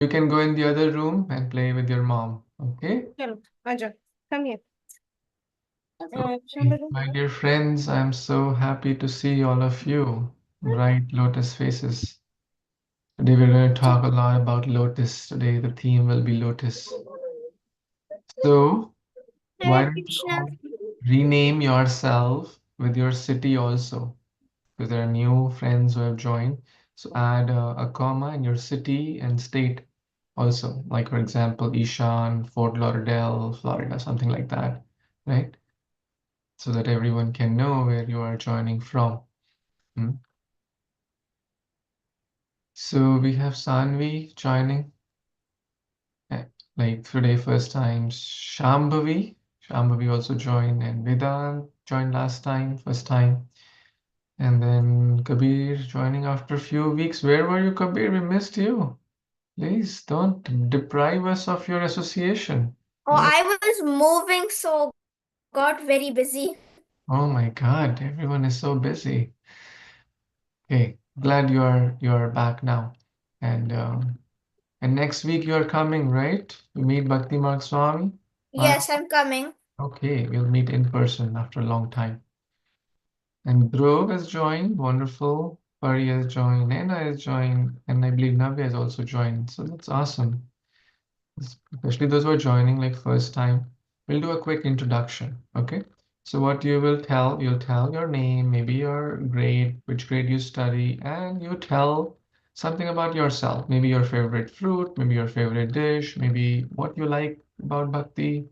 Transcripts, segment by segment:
You can go in the other room and play with your mom. Okay? चलो आ जाओ come here. Okay. My dear friends, I'm so happy to see all of you. Bright lotus faces. Today we're going to talk a lot about lotus. Today the theme will be lotus. So why Hare don't Krishna. you rename yourself with your city also? Because there are new friends who have joined. So add a comma in your city and state also. Like for example, Ishan, Fort Lauderdale, Florida, something like that, right? So that everyone can know where you are joining from. Hmm. So we have Sanvi joining, eh, like today first time. Shambhavi also joined, and Vedant joined last time, first time. And then Kabir joining after a few weeks. Where were you, Kabir? We missed you. Please don't deprive us of your association. Oh, Yeah. I was moving, so got very busy. Oh my God, everyone is so busy. Okay, glad you are back now. And next week you are coming, right? To meet Bhakti Marg Swami? Yes, I'm coming. Okay, we'll meet in person after a long time. And Dhruv has joined, wonderful. Pari has joined, Naina has joined, and I believe Navya has also joined. So that's awesome. Especially those who are joining like first time. We'll do a quick introduction, okay? So what you'll tell your name, maybe your grade, which grade you study, and you tell something about yourself. Maybe your favorite fruit, maybe your favorite dish, maybe what you like about bhakti.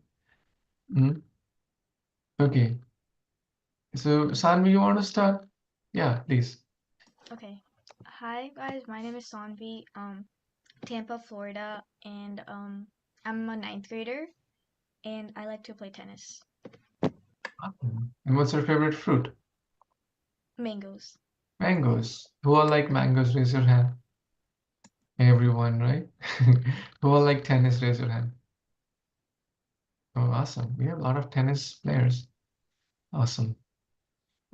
Mhm. Okay. So Sanvi, you want to start? Yeah, please. Okay. Hi guys, my name is Sanvi, Tampa, Florida, and I'm a ninth grader, and I like to play tennis. And what's your favorite fruit? Mangoes. Mangoes. Who all like mangoes? Raise your hand. Everyone, right? Who all like tennis? Raise your hand. Oh, awesome. We have a lot of tennis players. Awesome.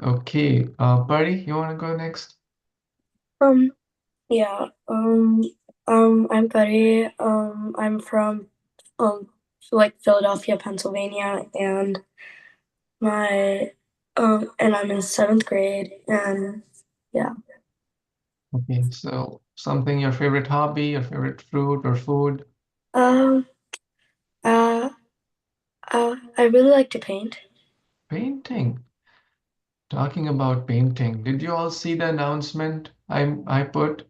Okay, Buddy, you want to go next? Um, yeah. I'm Pari. I'm from like Philadelphia, Pennsylvania, and my and I'm in seventh grade, and yeah. Okay, so something your favorite hobby, your favorite fruit or food? Um, uh, I really like to paint. Painting. Talking about painting, did you all see the announcement I put?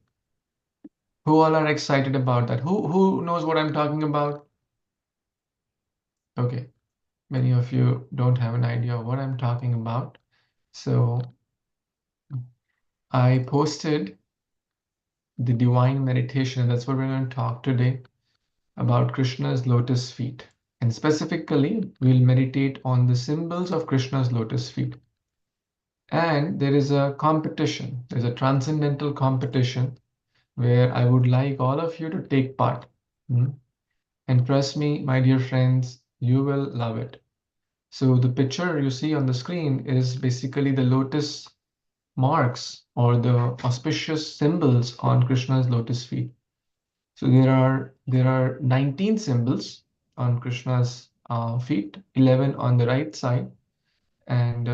Who all are excited about that? Who knows what I'm talking about? Okay, many of you don't have an idea of what I'm talking about. So I posted the divine meditation. That's what we're going to talk today about Krishna's lotus feet. And specifically, we'll meditate on the symbols of Krishna's lotus feet. And there is a competition, there's a transcendental competition where I would like all of you to take part. Hmm? And trust me, my dear friends, you will love it. So the picture you see on the screen is basically the lotus marks or the auspicious symbols on Krishna's lotus feet. So there are 19 symbols on Krishna's feet, 11 on the right side and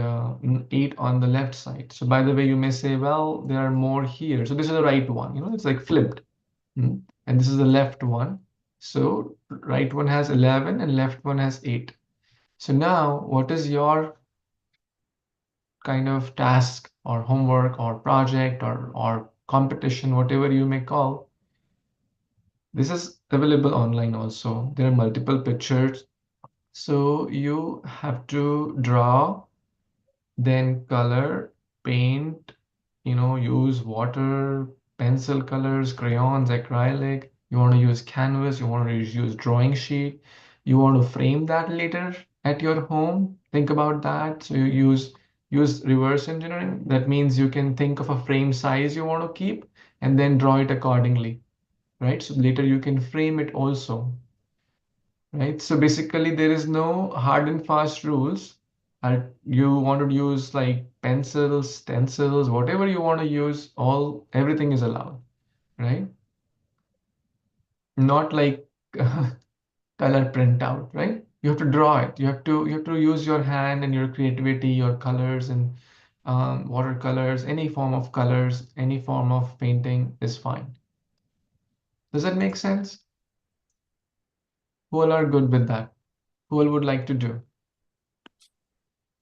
8 on the left side. So by the way, you may say, well, there are more here. So this is the right one, it's like flipped. And this is the left one. So right one has 11 and left one has 8. So now what is your kind of task or homework or project or competition, whatever you may call? This is available online also. There are multiple pictures. So you have to draw, then color, paint, use water, pencil colors, crayons, acrylic. You want to use canvas, you want to use drawing sheet. You want to frame that later at your home. Think about that. So you use reverse engineering. That means you can think of a frame size you want to keep and then draw it accordingly, right? So later you can frame it also, right? So basically, there is no hard and fast rules. You want to use like pencils, stencils, whatever you want to use, everything is allowed, right? not like color printout, right? You have to draw it. You have to use your hand and your creativity, your colors and watercolors, any form of colors, any form of painting is fine. Does that make sense? Who all are good with that? Who all would like to do?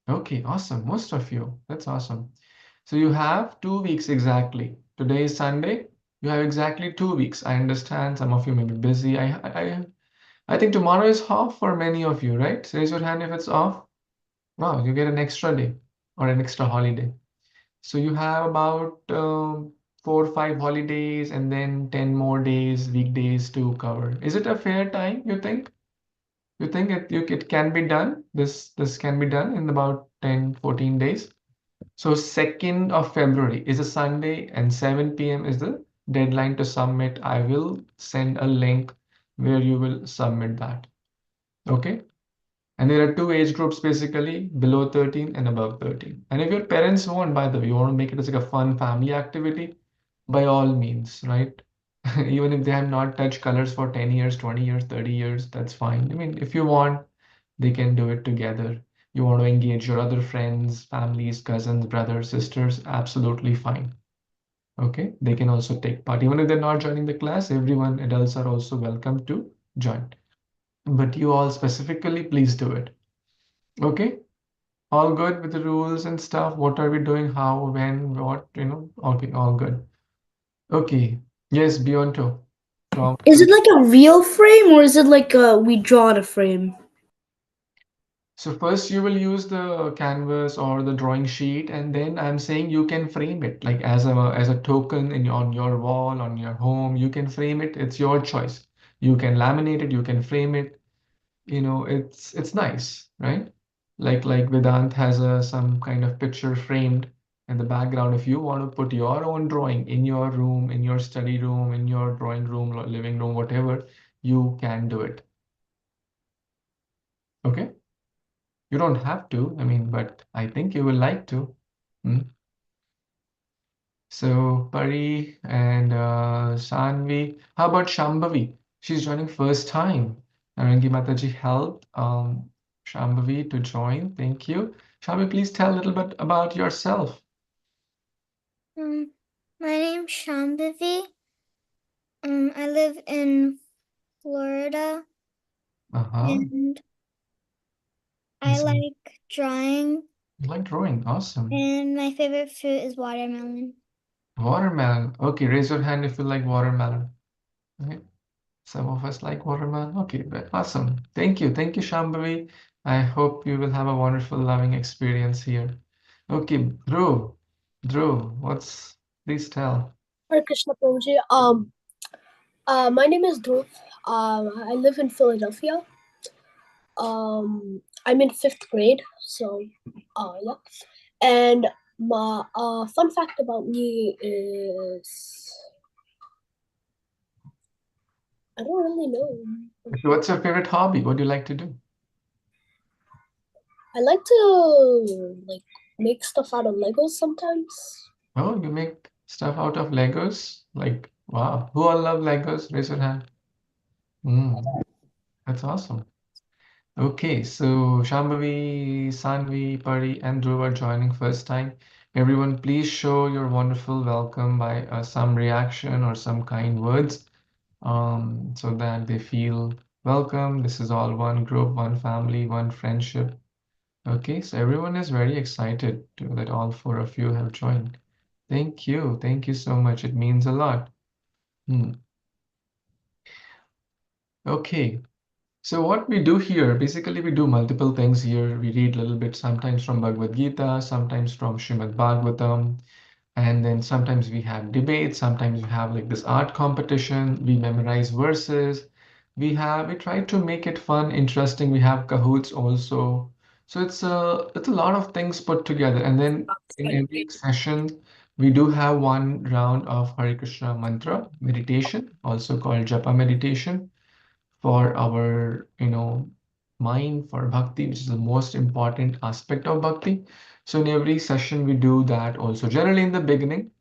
Okay, awesome. Most of you. That's awesome. So you have 2 weeks exactly. Today is Sunday. You have exactly 2 weeks. I understand some of you may be busy. I think tomorrow is off for many of you, right? So raise your hand if it's off. Wow, you get an extra day or an extra holiday. So you have about 4 or 5 holidays and then 10 more days, weekdays to cover. Is it a fair time, you think? You think it can be done? This can be done in about 10, 14 days? So 2nd of February is a Sunday and 7 p.m. is the deadline to submit. I will send a link where you will submit that. Okay? And there are two age groups basically, below 13 and above 13. And if your parents want, by the way, you want to make it as like a fun family activity, by all means, right? Even if they have not touched colors for 10 years, 20 years, 30 years, that's fine. I mean, if you want, they can do it together. You want to engage your other friends, families, cousins, brothers, sisters, absolutely fine. Okay, they can also take part. Even if they're not joining the class, everyone, adults are also welcome to join. But you all specifically, please do it. Okay, all good with the rules and stuff. What are we doing? How, when, what, Okay, all good. Okay, yes, Beyonto from Is it like a real frame or is it like we draw a frame? So first you will use the canvas or the drawing sheet, and then I'm saying you can frame it like as a token on your wall, on your home. You can frame it. It's your choice. You can laminate it. You can frame it. It's nice, right? Like Vedant has some kind of picture framed in the background. If you want to put your own drawing in your room, in your study room, in your drawing room, living room, whatever, you can do it. Okay? You don't have to, I mean, but I think you will like to. Hmm. So Pari and Sanvi. How about Shambhavi? She's joining first time. Narangi Mataji helped Shambhavi to join. Thank you. Shambhavi, please tell a little bit about yourself. My name's Shambhavi. I live in Florida and I So like drawing you like drawing. Awesome. and my favorite fruit is watermelon. Watermelon. Okay, raise your hand if you like watermelon. Okay. Some of us like watermelon. Okay, awesome. Thank you. Thank you, Shambhavi. I hope you will have a wonderful, loving experience here. Okay, please tell. Hare Krishna Prabhuji. My name is Dhruv. I live in Philadelphia. I'm in 5th grade, so yeah. And my fun fact about me is I don't really know. Okay, what's your favorite hobby? What do you like to do? I like to like make stuff out of Legos sometimes. Oh, you make stuff out of Legos? Like, wow. Who all love Legos? Raise your hand. That's awesome. Okay, so Shambhavi, Sanvi, Pari, and Dhruv are joining first time. Everyone, please show your wonderful welcome by some reaction or some kind words, so that they feel welcome. This is all one group, one family, one friendship. Okay, so everyone is very excited that all four of you have joined. Thank you. Thank you so much. It means a lot. Hmm. Okay. So what we do here, basically we do multiple things here. We read a little bit sometimes from Bhagavad Gita, sometimes from Srimad Bhagavatam, and then sometimes we have debates, sometimes we have like this art competition, we memorize verses, we try to make it fun, interesting. We have Kahoots also. So it's a lot of things put together. And then in every session, we do have one round of Hare Krishna mantra meditation, also called Japa meditation for our, mind, for bhakti, which is the most important aspect of bhakti. So in every session, we do that also. Generally, in the beginning,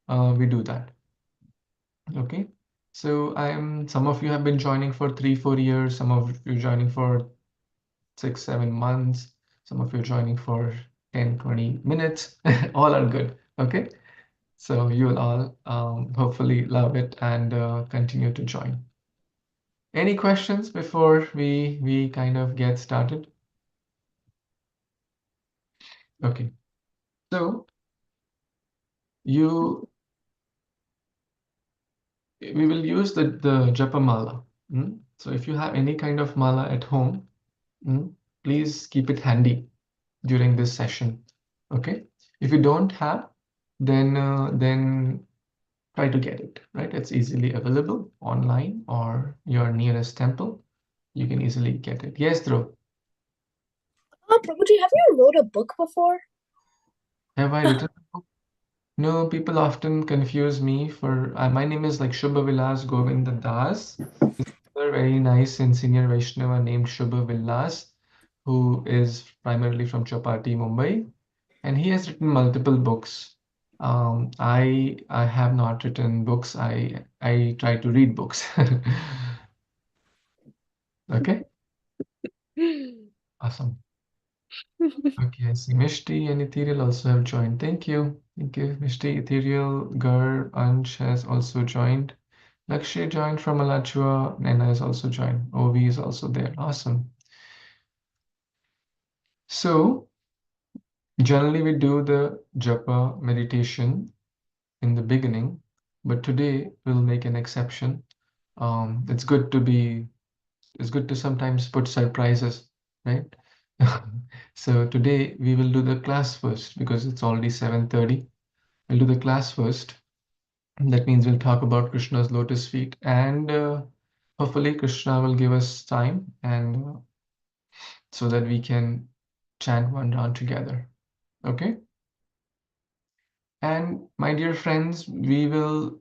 we do that. Okay. So some of you have been joining for 3-4 years, some of you joining for 6-7 months, some of you joining for 10-20 minutes. All are good. Okay. So you will all hopefully love it and continue to join. Any questions before we kind of get started? Okay. So we will use the japa mala. So if you have any kind of mala at home, please keep it handy during this session. Okay. If you don't have, then try to get it, right? It's easily available online or your nearest temple. You can easily get it. Yes, Dhruv. Prabhuji, have you wrote a book before? Have I written a book? No, people often confuse me for my name is like Shubha Vilas Govinda Das. There's a very nice and senior Vaishnava named Shubha Vilas, who is primarily from Chapati, Mumbai, and he has written multiple books. I have not written books. I try to read books. Okay, awesome. Okay, I see Mishti and Ethereal also have joined. Thank you. Thank you, Mishti, Ethereal, Gar, Ansh has also joined. Lakshya joined from Alachua. Nana has also joined. Ovi is also there. Awesome. So generally we do the japa meditation in the beginning, but today we'll make an exception. It's good to sometimes put surprises, right? So today we will do the class first because it's already 7:30. We'll do the class first. That means we'll talk about Krishna's lotus feet, and hopefully Krishna will give us time and so that we can chant one round together. Okay? And my dear friends, we will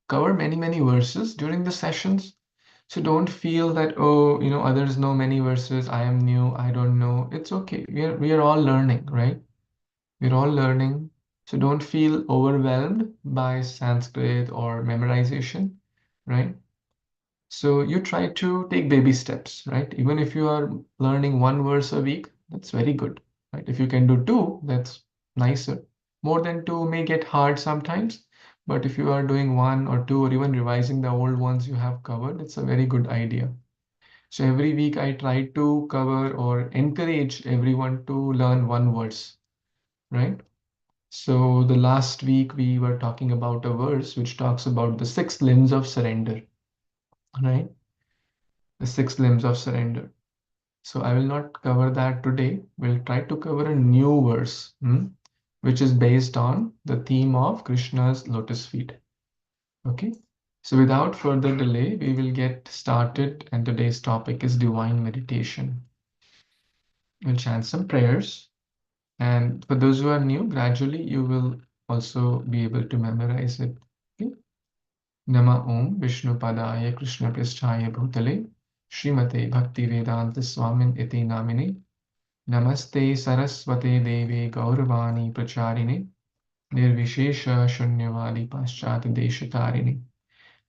cover many, many verses during the sessions. So don't feel that, oh, others know many verses. I am new. I don't know. It's okay. We are all learning, right? We're all learning. So don't feel overwhelmed by Sanskrit or memorization, right? So you try to take baby steps, right? Even if you are learning one verse a week, that's very good, right? If you can do two, that's nicer. More than two may get hard sometimes, but if you are doing one or two or even revising the old ones you have covered, it's a very good idea. So every week I try to cover or encourage everyone to learn one verse, right? So the last week we were talking about a verse which talks about the six limbs of surrender, right? The six limbs of surrender. So I will not cover that today. We'll try to cover a new verse, which is based on the theme of Krishna's lotus feet. Okay. So without further delay, we will get started, and today's topic is divine meditation. We'll chant some prayers. And for those who are new, gradually you will also be able to memorize it. Okay? Nama Om Vishnu Padaya Krishna Pristhaya Bhutale Srimate Bhakti Vedanta Swamin Iti Namine Namaste Saraswate Deve Gauravani Pracharine Nirvishesha Shunyavadi Paschat Deshatarine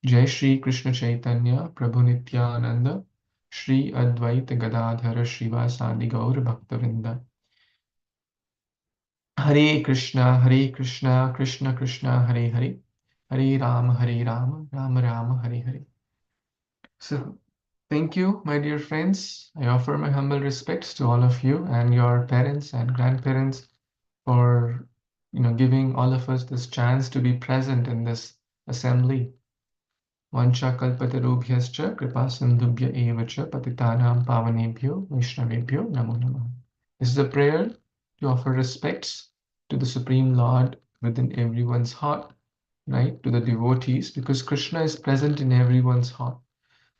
Jai Shri Krishna Chaitanya Prabhu Nityananda Shri Advaita Gadadhara Srivasadi Gaur Bhaktavinda Hare Krishna, Krishna Krishna, Hare Hare, Hare Rama, Rama Rama, Hare Hare. So, thank you, my dear friends. I offer my humble respects to all of you and your parents and grandparents for, giving all of us this chance to be present in this assembly. Vancha kalpatarubhyascha kripa sindhubhya eva cha patitanam pavanebhyo vaishnavebhyo namo namah. This is a prayer to offer respects to the Supreme Lord within everyone's heart, right? To the devotees, because Krishna is present in everyone's heart.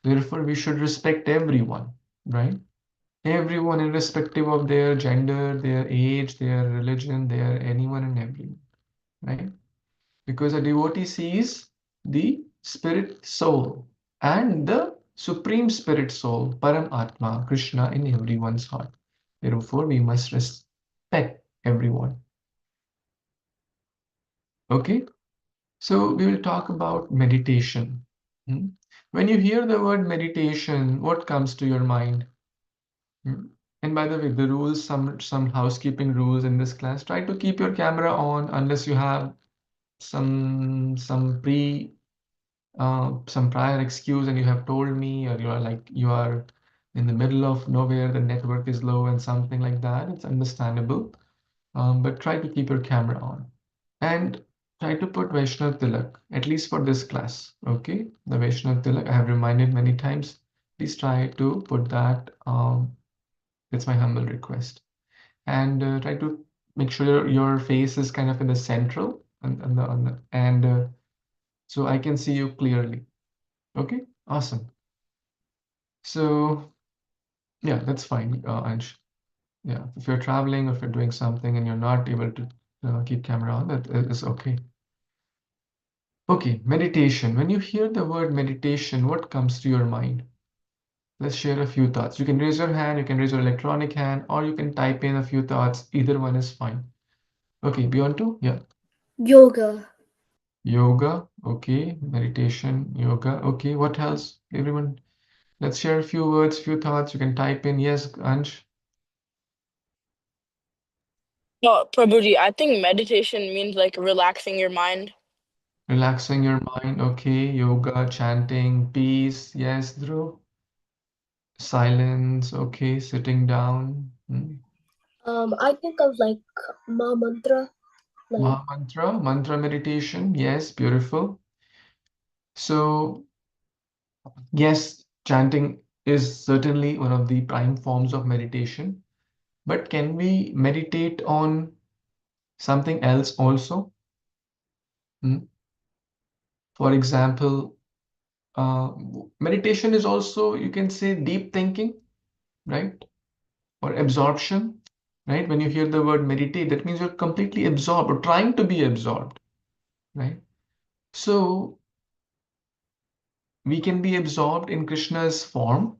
Therefore, we should respect everyone, right? Everyone, irrespective of their gender, their age, their religion, their anyone and everyone, right? Because a devotee sees the spirit soul and the supreme spirit soul, Param Atma, Krishna, in everyone's heart. Therefore, we must respect everyone. Okay, so we will talk about meditation. Hmm? When you hear the word meditation, what comes to your mind? Hmm? And by the way, the rules, some housekeeping rules in this class. Try to keep your camera on unless you have some some prior excuse and you have told me, or you are in the middle of nowhere, the network is low and something like that. It's understandable. But try to keep your camera on. And try to put Vaishnav Tilak, at least for this class. Okay, the Vaishnav Tilak, I have reminded many times. Please try to put that. It's my humble request. And try to make sure your face is kind of in the central and so I can see you clearly. Okay, awesome. So yeah, that's fine, Ansh. Yeah, if you're traveling or if you're doing something and you're not able to keep camera on, that is okay. Okay, meditation. When you hear the word meditation, what comes to your mind? Let's share a few thoughts. You can raise your hand, you can raise your electronic hand, or you can type in a few thoughts. Either one is fine. Okay, beyond two? Yeah. Yoga. Yoga, okay. Meditation, yoga, okay. What else? Everyone, let's share a few words, few thoughts. You can type in. Yes, Ansh. No, Prabhuji, I think meditation means like relaxing your mind. Relaxing your mind, okay. Yoga, chanting, peace. Yes, Dhruv. Silence, okay. Sitting down. I think of like Ma mantra, like Maha mantra meditation. Yes, beautiful. So, yes, chanting is certainly one of the prime forms of meditation. But can we meditate on something else also? Hmm? For example, meditation is also, you can say, deep thinking, right? Or absorption, right? When you hear the word meditate, that means you're completely absorbed or trying to be absorbed, right? So we can be absorbed in Krishna's form.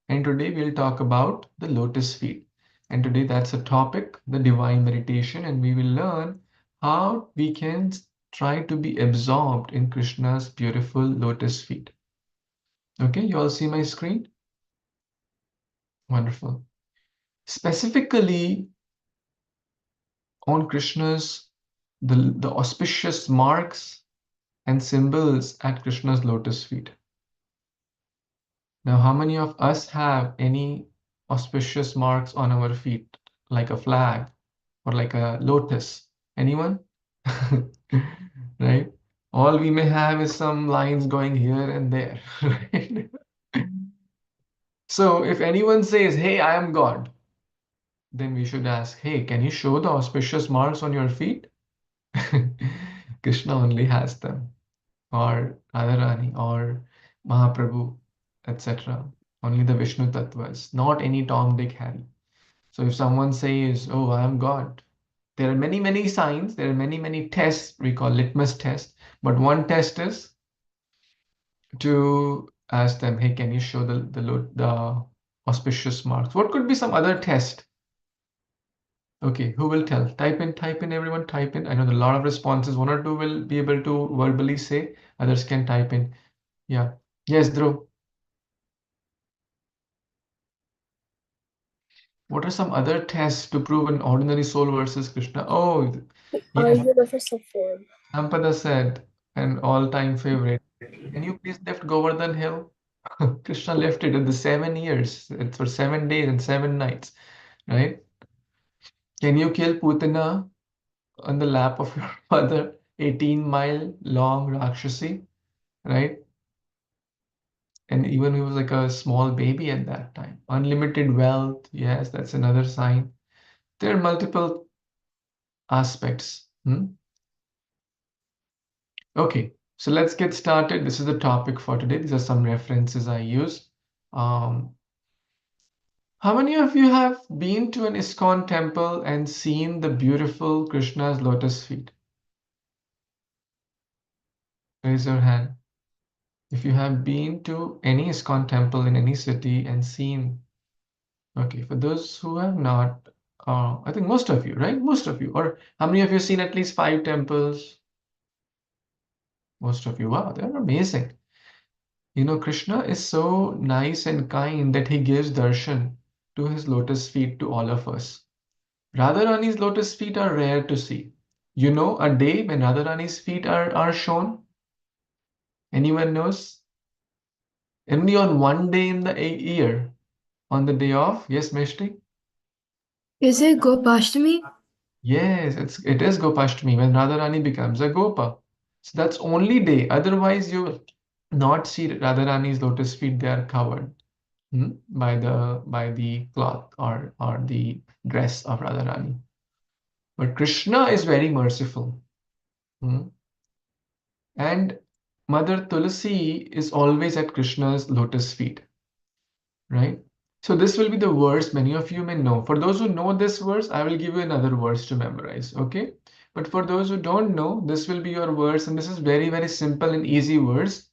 And today we'll talk about the lotus feet. And today that's a topic, the divine meditation, and we will learn how we can try to be absorbed in Krishna's beautiful lotus feet. Okay, you all see my screen? Wonderful. Specifically on Krishna's, the auspicious marks and symbols at Krishna's lotus feet. Now, how many of us have any auspicious marks on our feet, like a flag or like a lotus? Anyone? Right? All we may have is some lines going here and there, right? So if anyone says, "Hey, I am God," then we should ask, "Hey, can you show the auspicious marks on your feet?" Krishna only has them, or Radharani, or Mahaprabhu, etc. Only the Vishnu Tattvas, not any Tom, Dick, Harry. So if someone says, "Oh, I am God," there are many, many signs, there are many, many tests we call litmus tests, but one test is to ask them, "Hey, can you show the auspicious marks?" What could be some other test? Okay, who will tell? Type in, everyone type in. I know there are a lot of responses. One or two will be able to verbally say, others can type in. Yeah. Yes, Dhruv. What are some other tests to prove an ordinary soul versus Krishna? Oh, yes, universal form. Sampada said, an all-time favorite. Can you please lift Govardhan Hill? Krishna lifted it the 7 years. It's for 7 days and 7 nights, right? Can you kill Putana on the lap of your mother? 18-mile long Rakshasi, right? And even he was like a small baby at that time. Unlimited wealth, yes, that's another sign. There are multiple aspects. Okay, so let's get started. This is the topic for today. These are some references I use. Um, how many of you have been to an ISKCON temple and seen the beautiful Krishna's lotus feet? Raise your hand. If you have been to any ISKCON temple in any city and seen, okay, for those who have not, I think most of you, right? Most of you. Or how many of you seen at least 5 temples? Most of you. Wow, they're amazing. Krishna is so nice and kind that he gives darshan to his lotus feet to all of us. Radharani's lotus feet are rare to see. A day when Radharani's feet are shown? Anyone knows? Only on one day in the year. On the day of, yes, Meshti? Is it Gopashtami? Yes, it is Gopashtami when Radharani becomes a Gopa. So that's only day. Otherwise, you will not see Radharani's lotus feet. They are covered by the cloth or the dress of Radharani. But Krishna is very merciful. Hmm? And Mother Tulasi is always at Krishna's lotus feet, right? So this will be the verse many of you may know. For those who know this verse, I will give you another verse to memorize, okay? But for those who don't know, this will be your verse, and this is very, very simple and easy verse.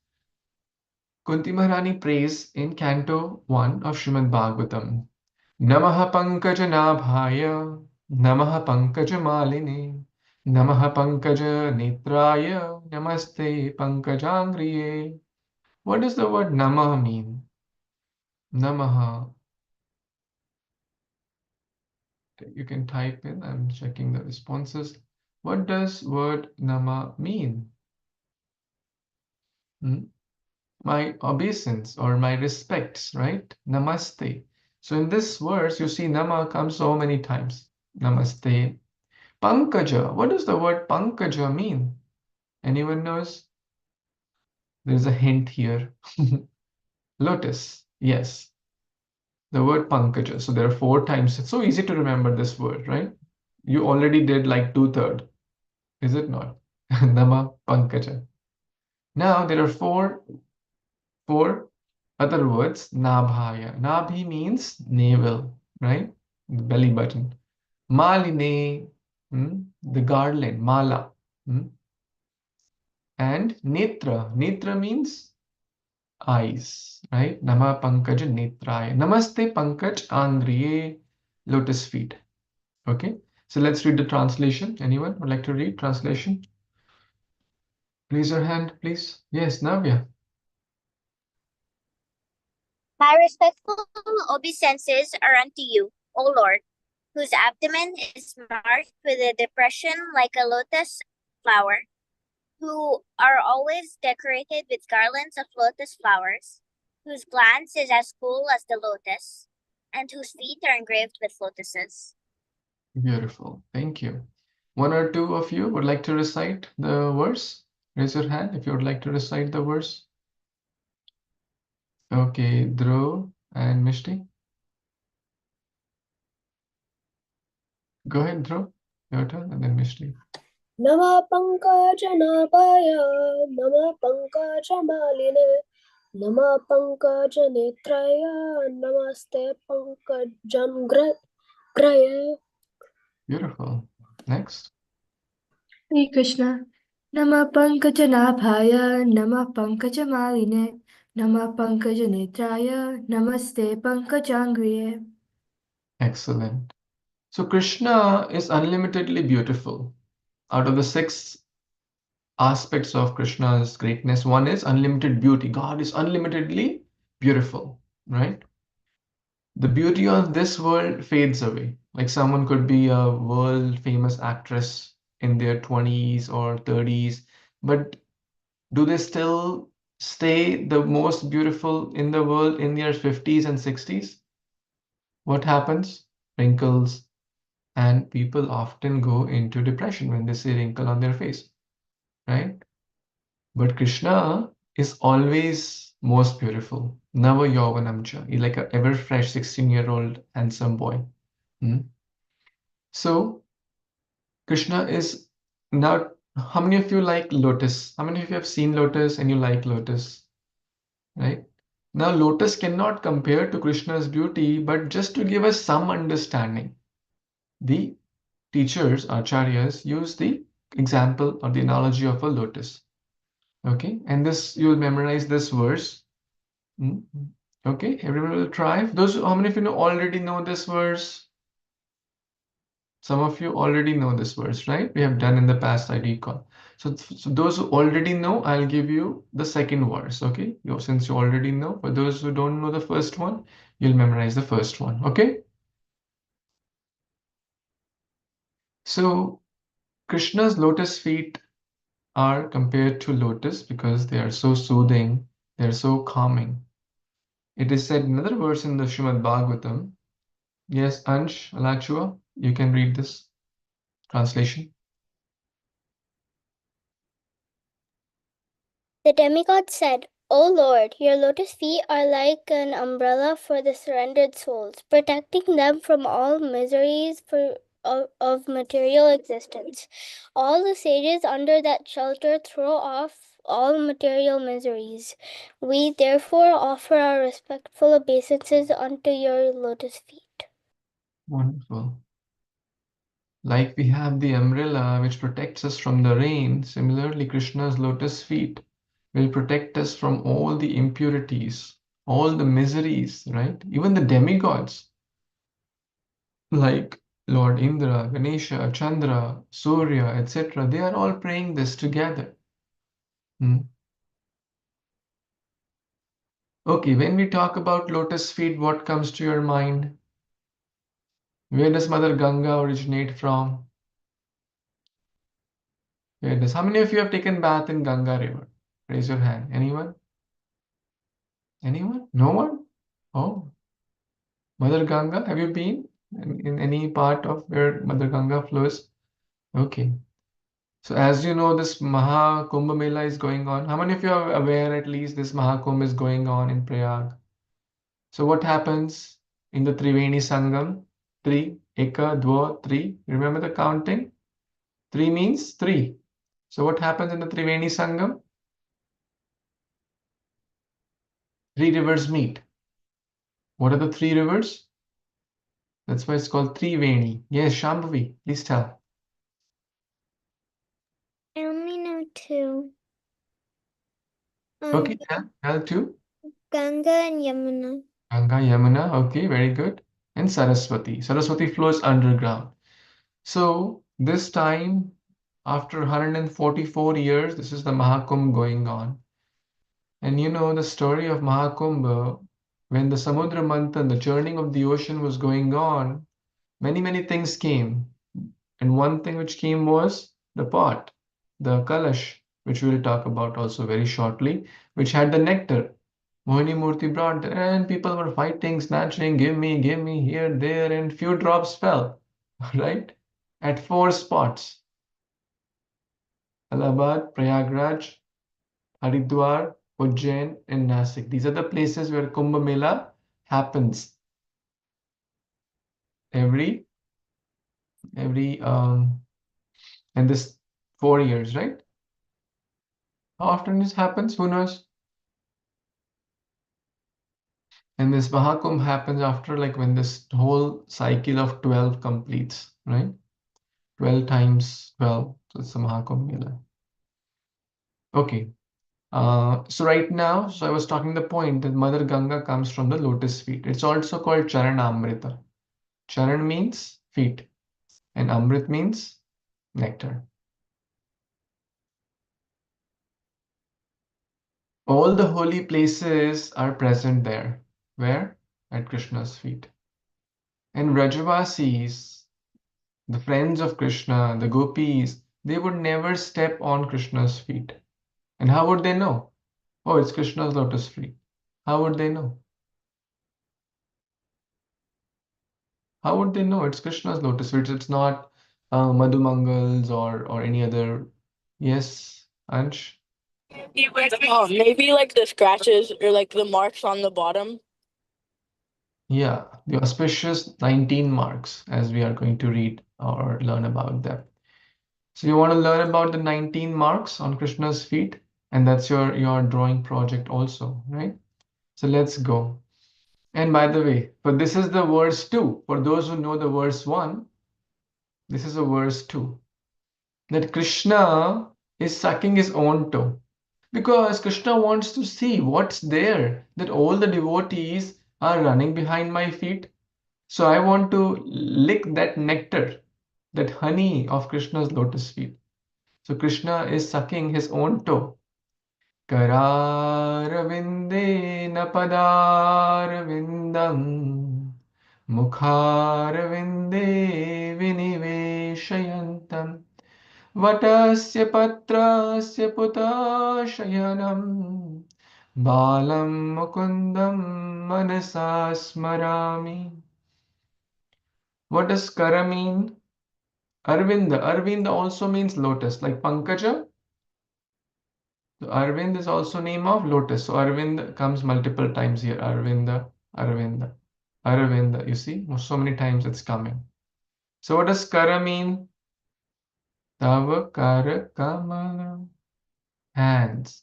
Kunti Maharani prays in Canto 1 of Srimad Bhagavatam. Namaha Pankajanaabhaya, Namaha Pankajamaline, Namaha Pankaja Netraya, Namaste Pankajangriye. What does the word Namaha mean? Namaha. You can type in, I'm checking the responses. What does word Nama mean? My obeisance or my respects, right? Namaste. So in this verse, you see Nama comes so many times. Namaste. Pankaja. What does the word Pankaja mean? Anyone knows? There's a hint here. Lotus. Yes. The word Pankaja. So there are 4 times. It's so easy to remember this word, right? You already did like 2/3. Is it not? Nama Pankaja. Now there are four other words. Nabhaya. Nabhi means navel, right? The belly button. Maline, the garland, mala. And netra. Netra means eyes, right? Nama Pankaja Netraya. Namaste Pankaj Angriye, lotus feet. Okay, so let's read the translation. Anyone would like to read translation? Raise your hand, please. Yes, Navya. My respectful obeisances are unto you, O Lord, whose abdomen is marked with a depression like a lotus flower, who are always decorated with garlands of lotus flowers, whose glance is as cool as the lotus, and whose feet are engraved with lotuses. Beautiful. Thank you. One or two of you would like to recite the verse? Raise your hand if you would like to recite the verse. Okay, Dhruv and Mishti. Go ahead, Dhruv. Your turn, and then Mishti. Nama Pankajanaabhaya, Nama Pankajamaline, Nama Pankajanetraya, Namaste Pankajangraya. Beautiful. Next. Hare Krishna. Nama Pankajanaabhaya, Nama Pankajamaline, Nama Pankajanetraya, Namaste Pankajangriye. Excellent. So Krishna is unlimitedly beautiful. Out of the 6 aspects of Krishna's greatness, one is unlimited beauty. God is unlimitedly beautiful, right? The beauty of this world fades away. Like someone could be a world famous actress in their 20s or 30s, but do they still stay the most beautiful in the world in their 50s and 60s? What happens? Wrinkles, and people often go into depression when they see wrinkle on their face, right? But Krishna is always most beautiful. Nava Yauvanamcha. He's like a ever fresh 16-year-old handsome boy. So Krishna is now. How many of you like lotus? How many of you have seen lotus and you like lotus? Right? Now, lotus cannot compare to Krishna's beauty, but just to give us some understanding, the teachers, acharyas, use the example or the analogy of a lotus. Okay, and this you'll memorize this verse. Okay, everyone will try. Those, how many of you already know this verse? Some of you already know this verse, right? We have done in the past, I recall. So those who already know, I'll give you the second verse, okay? Since you already know, for those who don't know the first one, you'll memorize the first one, okay? So Krishna's lotus feet are compared to lotus because they are so soothing, they're so calming. It is said in another verse in the Srimad Bhagavatam. Yes, Ansh, Alachua, you can read this translation. The demigod said, O Lord, your lotus feet are like an umbrella for the surrendered souls, protecting them from all miseries of material existence. All the sages under that shelter throw off all material miseries. We therefore offer our respectful obeisances unto your lotus feet. Wonderful. Like we have the umbrella which protects us from the rain, similarly, Krishna's lotus feet will protect us from all the impurities, all the miseries, right? Even the demigods, like Lord Indra, Ganesha, Chandra, Surya, etc., they are all praying this together. Okay, when we talk about lotus feet, what comes to your mind? Where does Mother Ganga originate from? How many of you have taken bath in Ganga River? Raise your hand. Anyone? Anyone? No one? Oh, Mother Ganga, have you been in any part of where Mother Ganga flows? Okay. So as you know, this Maha Kumbh Mela is going on. How many of you are aware at least this Maha Kumbh is going on in Prayag? So what happens in the Triveni Sangam? Tri, Eka, Dva, Tri. Remember the counting? Three means three. So what happens in the Triveni Sangam? Three rivers meet. What are the three rivers? That's why it's called Triveni. Yes, Shambhavi, please tell. I only know two. Okay, tell two. Ganga and Yamuna. Ganga, Yamuna, okay, very good. And Saraswati. Saraswati flows underground. So this time, after 144 years, this is the Mahakumbh going on. And you know the story of Mahakumbh, when the Samudra Manthan, the churning of the ocean was going on, many things came. And one thing which came was the pot, the kalash, which we will talk about also very shortly, which had the nectar. Mohini Murthy brought, and people were fighting, snatching, give me, here, there, and few drops fell, right? At four spots: Allahabad, Prayagraj, Haridwar, Ujjain, and Nasik. These are the places where Kumbh Mela happens every in this 4 years, right? How often this happens? Who knows? And this Mahakumbh happens after like when this whole cycle of 12 completes, right? 12 times 12. So it's the Mahakumbh Mela. Okay. So right now, so I was talking the point that Mother Ganga comes from the lotus feet. It's also called Charanamrita. Charan means feet, and Amrit means nectar. All the holy places are present there. Where? At Krishna's feet. And Vrajavasis, the friends of Krishna, the gopis, they would never step on Krishna's feet. And how would they know? Oh, it's Krishna's lotus feet. How would they know? How would they know it's Krishna's lotus feet? It's not Madhumangal's or any other. Yes, Ansh? Oh, maybe like the scratches or like the marks on the bottom. Yeah, the auspicious 19 marks, as we are going to read or learn about them. So you want to learn about the 19 marks on Krishna's feet, and that's your drawing project also, right? So let's go. And by the way, but this is the verse 2. For those who know the verse 1, this is a verse 2. That Krishna is sucking his own toe. Because Krishna wants to see what's there, that all the devotees are running behind my feet. So I want to lick that nectar, that honey of Krishna's lotus feet. So Krishna is sucking his own toe. Kararavindena padarvindam mukharvinde viniveshayantam vatasya patrasya putashayanam balam mukundam manasa smarami. What does kara mean? Arvinda. Arvinda also means lotus, like Pankaja. So Arvind is also name of lotus. So Arvind comes multiple times here. Arvinda, Arvinda, Arvinda. You see, so many times it's coming. So what does kara mean? Tava kara kamala. Hands.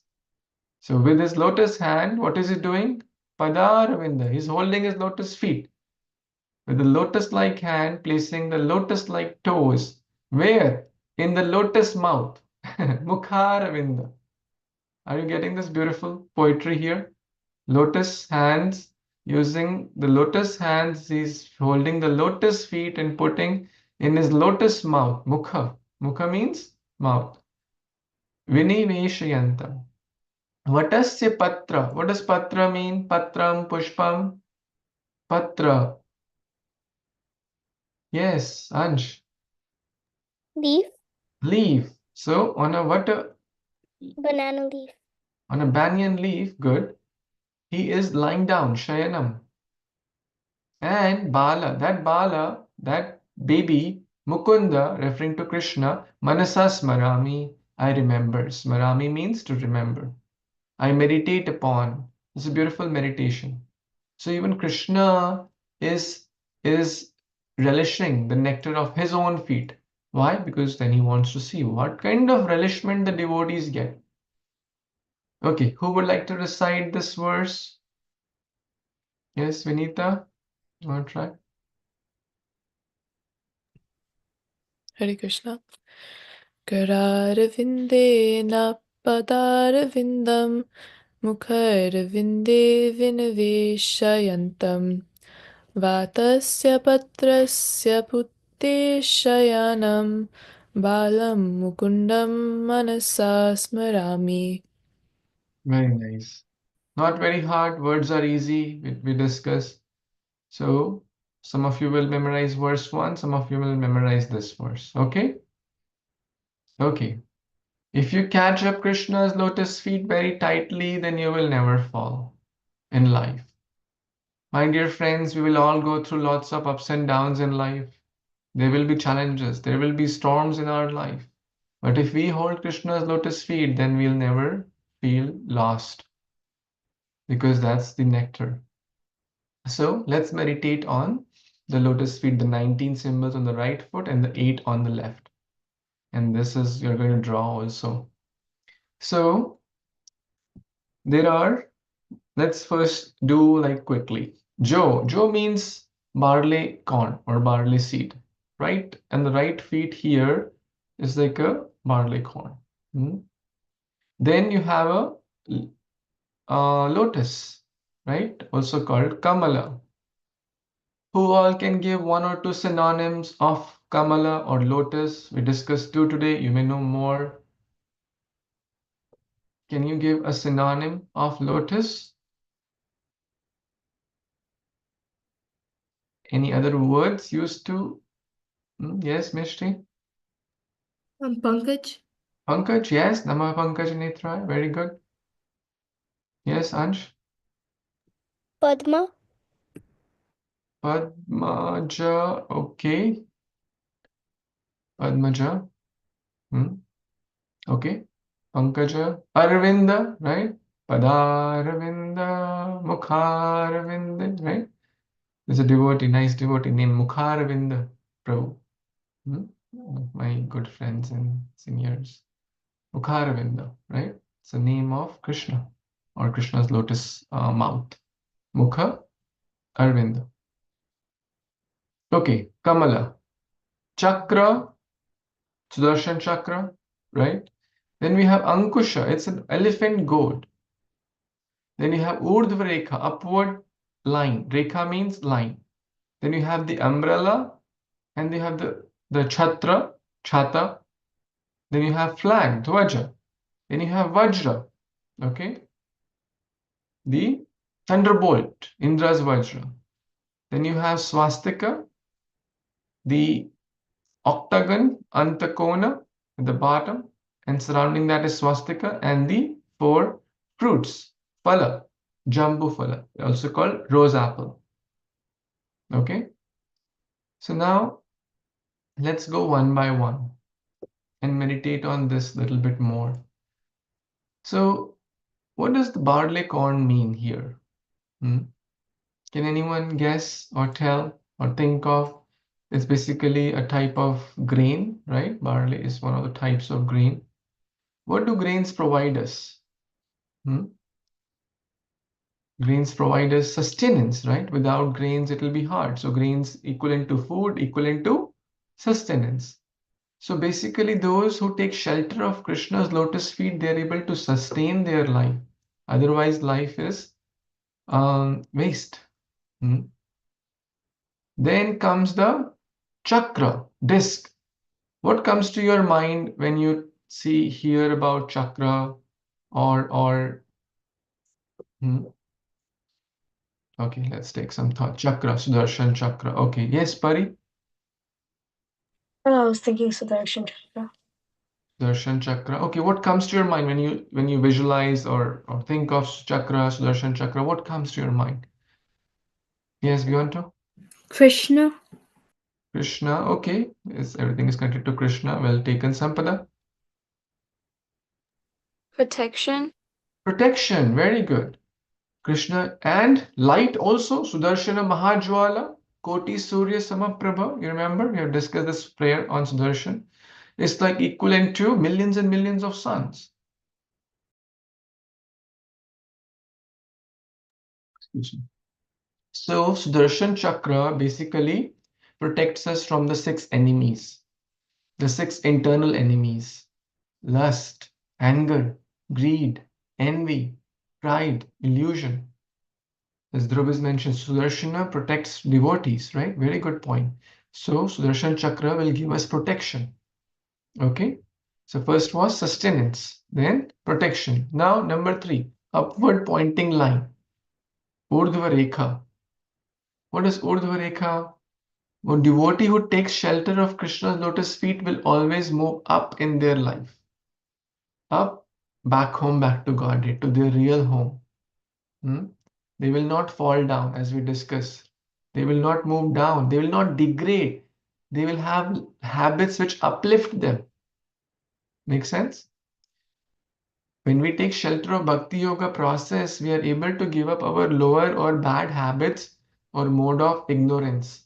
So with his lotus hand, what is he doing? Padaravinda. He's holding his lotus feet. With the lotus-like hand, placing the lotus-like toes. Where? In the lotus mouth. Mukharavinda. Are you getting this beautiful poetry here? Lotus hands, using the lotus hands, he's holding the lotus feet and putting in his lotus mouth. Mukha. Mukha means mouth. Viniveshayantam. Vatasya patra. What does patra mean? Patram, pushpam. Patra. Yes, Ansh. Leaf. Leaf. So on a Banana leaf. on a banyan leaf, good. He is lying down, shayanam. And Bala, that baby, Mukunda, referring to Krishna, Manasa Smarami, I remember. Smarami means to remember. I meditate upon. It's a beautiful meditation. So even Krishna is relishing the nectar of his own feet. Why? Because then he wants to see what kind of relishment the devotees get. Okay, who would like to recite this verse? Yes, Vinita, you want to try? Hare Krishna. Kararvindena padarvindam mukharvinde viniveshayantam vatasya patrasya putteshayanam balam mukundam manasa smarami. Very nice. Not very hard. Words are easy. We discuss. So some of you will memorize verse 1, some of you will memorize this verse. Okay? Okay. If you catch up Krishna's lotus feet very tightly, then you will never fall in life. My dear friends, we will all go through lots of ups and downs in life. There will be challenges, there will be storms in our life. But if we hold Krishna's lotus feet, then we'll never feel lost because that's the nectar. So let's meditate on the lotus feet, the 19 symbols on the right foot and the 8 on the left. And this is, you're going to draw also. So let's first do like quickly. Joe means barley corn or barley seed, right? And the right feet here is like a barley corn. Then you have a lotus, right? Also called Kamala. Who all can give one or two synonyms of Kamala or lotus? We discussed two today. You may know more. Can you give a synonym of lotus? Any other words used to? Yes, Mishti? Pankaj. Pankaj, yes. Nama Pankaj Netra. Very good. Yes, Ansh? Padma. Padmaja. Okay. Padmaja. Okay. Pankaja. Arvinda, right? Padaravinda. Mukharvinda, right? There's a devotee, nice devotee named Mukharvinda Prabhu. My good friends and seniors. Mukharvinda, right? It's the name of Krishna or Krishna's lotus mouth. Mukha Arvinda. Okay, Kamala. Chakra, Sudarshan Chakra, right? Then we have Ankusha, it's an elephant goad. Then you have Urdhva Rekha, upward line. Rekha means line. Then you have the umbrella and you have the chhatra, chhata, Then you have flag, Dhwaja. Then you have Vajra, okay? The thunderbolt, Indra's Vajra. Then you have swastika, the octagon, Antakona at the bottom, and surrounding that is swastika, and the four fruits, phala, jambu phala, also called rose apple. Okay? So now let's go one by one and meditate on this a little bit more. So, what does the barley corn mean here? Hmm? Can anyone guess or tell or think of? It's basically a type of grain, right? Barley is one of the types of grain. What do grains provide us? Hmm? Grains provide us sustenance, right? Without grains, it will be hard. So grains equivalent to food, equivalent to sustenance. So basically, those who take shelter of Krishna's lotus feet, they are able to sustain their life. Otherwise, life is waste. Hmm? Then comes the chakra, disc. What comes to your mind when you hear about chakra or hmm? Okay, let's take some thought. Chakra, Sudarshan chakra. Okay, yes, Pari. I was thinking Sudarshan Chakra. Sudarshan chakra. Okay, what comes to your mind when you visualize or think of chakra, Sudarshan chakra? What comes to your mind? Yes, Beyonto? Krishna. Krishna. Okay, everything is connected to Krishna. Well taken, Sampada. Protection. Protection. Very good. Krishna and light also. Sudarshana Mahajwala. Koti Surya Samaprabha. You remember? We have discussed this prayer on Sudarshan. It's like equivalent to millions and millions of suns. Excuse me. So Sudarshan Chakra basically protects us from the six enemies, the six internal enemies: lust, anger, greed, envy, pride, illusion. As Dhruv has mentioned, Sudarshana protects devotees, right? Very good point. So Sudarshan Chakra will give us protection. Okay. So first was sustenance, then protection. Now number 3, upward pointing line, Urdhva Rekha. What is Urdhva Rekha? A devotee who takes shelter of Krishna's lotus feet will always move up in their life. Up, back home, back to Godhead, to their real home. Hmm? They will not fall down, as we discussed. They will not move down. They will not degrade. They will have habits which uplift them. Make sense? When we take shelter of Bhakti Yoga process, we are able to give up our lower or bad habits or mode of ignorance.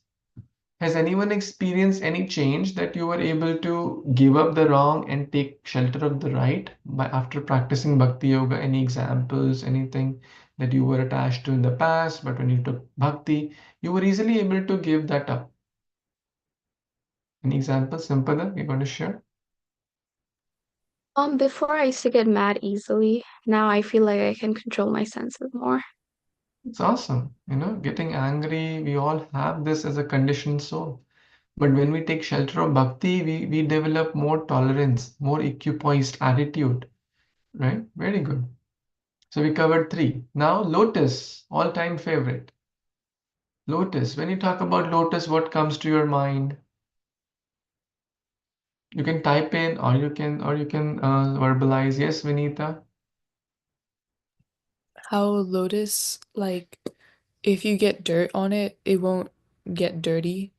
Has anyone experienced any change that you were able to give up the wrong and take shelter of the right by after practicing Bhakti Yoga? Any examples, anything that you were attached to in the past, but when you took Bhakti, you were easily able to give that up? Any examples, Simpada, you're going to share? Before I used to get mad easily. Now I feel like I can control my senses more. It's awesome. Getting angry, we all have this as a conditioned soul. But when we take shelter of Bhakti, we develop more tolerance, more equipoised attitude, right? Very good. So we covered 3. Now lotus, all-time favorite. Lotus. When you talk about lotus, what comes to your mind? You can type in or you can verbalize. Yes, Vinita. How lotus, like, if you get dirt on it, it won't get dirty.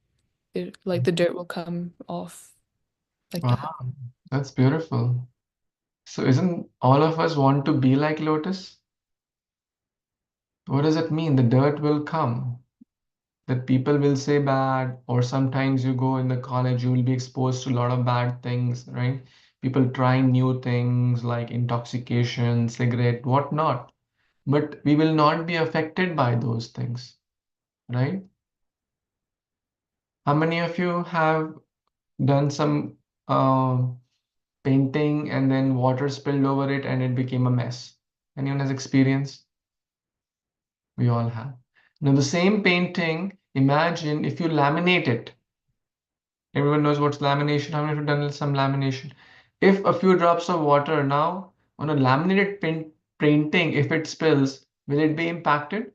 Like the dirt will come off like that. Wow, that's beautiful. So isn't all of us want to be like lotus? What does it mean? The dirt will come. That people will say bad, or sometimes you go in the college, you will be exposed to a lot of bad things, right? People trying new things like intoxication, cigarette, whatnot. But we will not be affected by those things, right? How many of you have done some painting and then water spilled over it and it became a mess? Anyone has experience? We all have. Now, the same painting, imagine if you laminate it. Everyone knows what's lamination. How many of you have done some lamination? If a few drops of water now on a laminated painting, if it spills, will it be impacted?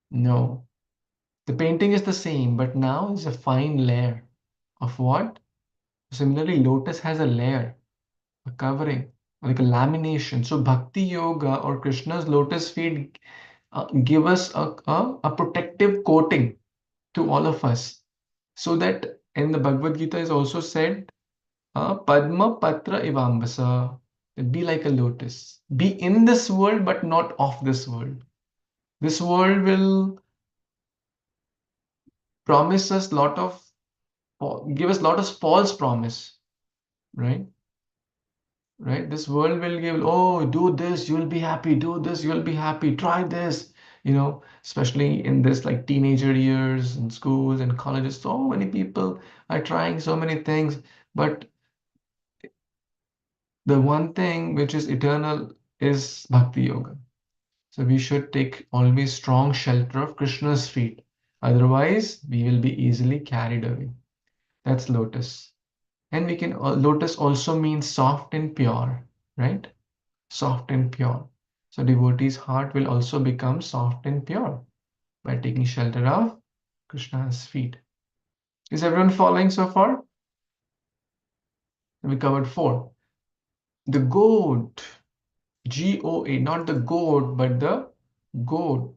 No. The painting is the same, but now is a fine layer of what? Similarly, lotus has a layer, a covering, like a lamination. So Bhakti Yoga or Krishna's lotus feet give us a protective coating to all of us. So that in the Bhagavad Gita is also said, Padma Patra Ivambasa, be like a lotus. Be in this world, but not of this world. This world will promise us give us lot of false promise, right? Right? This world will give, oh, do this, you'll be happy, do this, you'll be happy, try this, especially in this like teenager years in schools and colleges, so many people are trying so many things, but the one thing which is eternal is Bhakti Yoga. So we should take always strong shelter of Krishna's feet. Otherwise, we will be easily carried away. That's lotus. And we can, lotus also means soft and pure, right? Soft and pure. So devotee's heart will also become soft and pure by taking shelter of Krishna's feet. Is everyone following so far? We covered 4. The goat, G-O-A, not the goat, but the goat.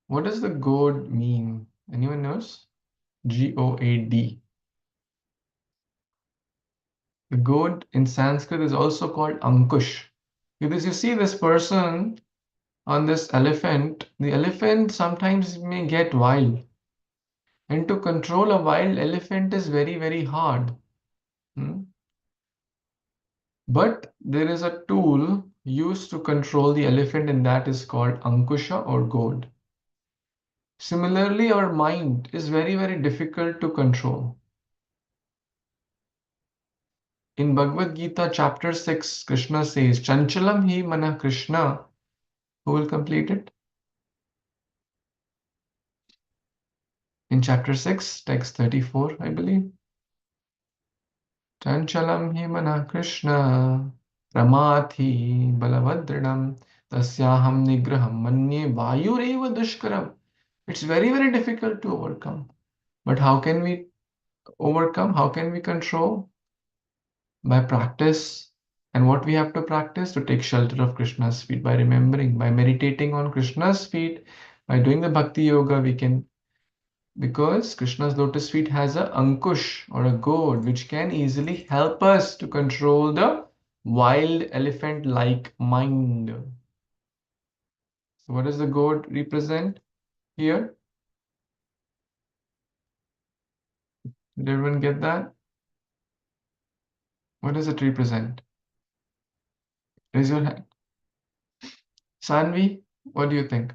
What does the goad mean? Anyone knows? G-O-A-D. The goad in Sanskrit is also called Ankush. Because you see this person on this elephant, the elephant sometimes may get wild. And to control a wild elephant is very, very hard. But there is a tool used to control the elephant, and that is called Ankusha or goad. Similarly, our mind is very, very difficult to control. In Bhagavad Gita, chapter 6, Krishna says, Chanchalam hi mana Krishna. Who will complete it? In chapter 6, text 34, I believe. Chanchalam hi mana Krishna. Ramathi balavadranam. Tasyaham nigraham manye vayureva dushkaram. It's very, very difficult to overcome. But how can we overcome? How can we control? By practice. And what we have to practice? To take shelter of Krishna's feet, by remembering, by meditating on Krishna's feet, by doing the bhakti yoga, we can, because Krishna's lotus feet has a ankush or a goad which can easily help us to control the wild elephant-like mind. So what does the goad represent here? Did everyone get that? What does it represent? Raise your hand. Sanvi, what do you think?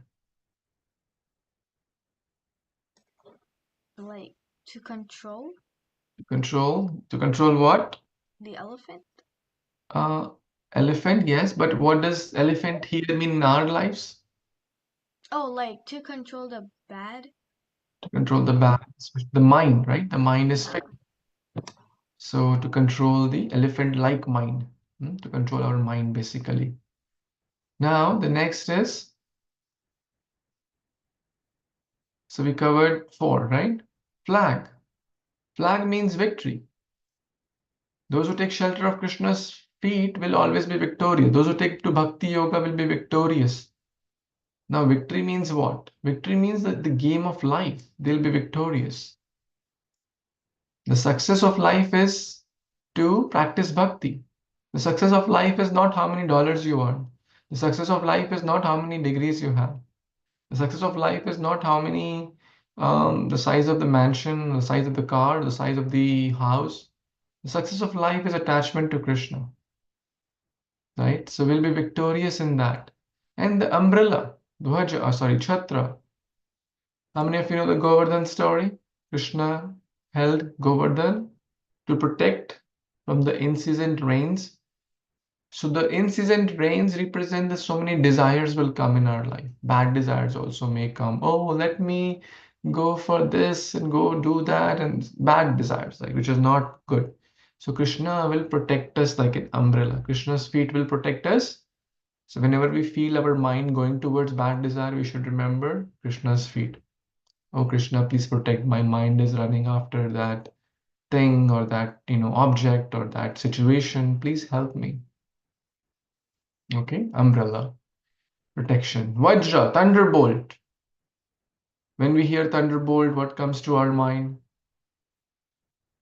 Like to control To control what? the elephant. Elephant, yes, but what does elephant here mean in our lives? Oh, like to control the bad. To control the balance, the mind, right? The mind is fit. So to control the elephant-like mind, to control our mind basically. Now the next is, so we covered 4, right? Flag. Flag means victory. Those who take shelter of Krishna's feet will always be victorious. Those who take to Bhakti Yoga will be victorious. Now, victory means what? Victory means that the game of life, they'll be victorious. The success of life is to practice bhakti. The success of life is not how many dollars you earn. The success of life is not how many degrees you have. The success of life is not how many, the size of the mansion, the size of the car, the size of the house. The success of life is attachment to Krishna, right? So we'll be victorious in that. And the umbrella, Dhwaja, Chhatra. How many of you know the Govardhan story? Krishna held Govardhan to protect from the incessant rains. So the incessant rains represent that so many desires will come in our life. Bad desires also may come. Oh, let me go for this and go do that, and bad desires, like which is not good. So Krishna will protect us like an umbrella. Krishna's feet will protect us. So whenever we feel our mind going towards bad desire, we should remember Krishna's feet. Oh Krishna, please protect my mind is running after that thing or that object or that situation. Please help me. Okay, umbrella, protection. Vajra, thunderbolt. When we hear thunderbolt, what comes to our mind?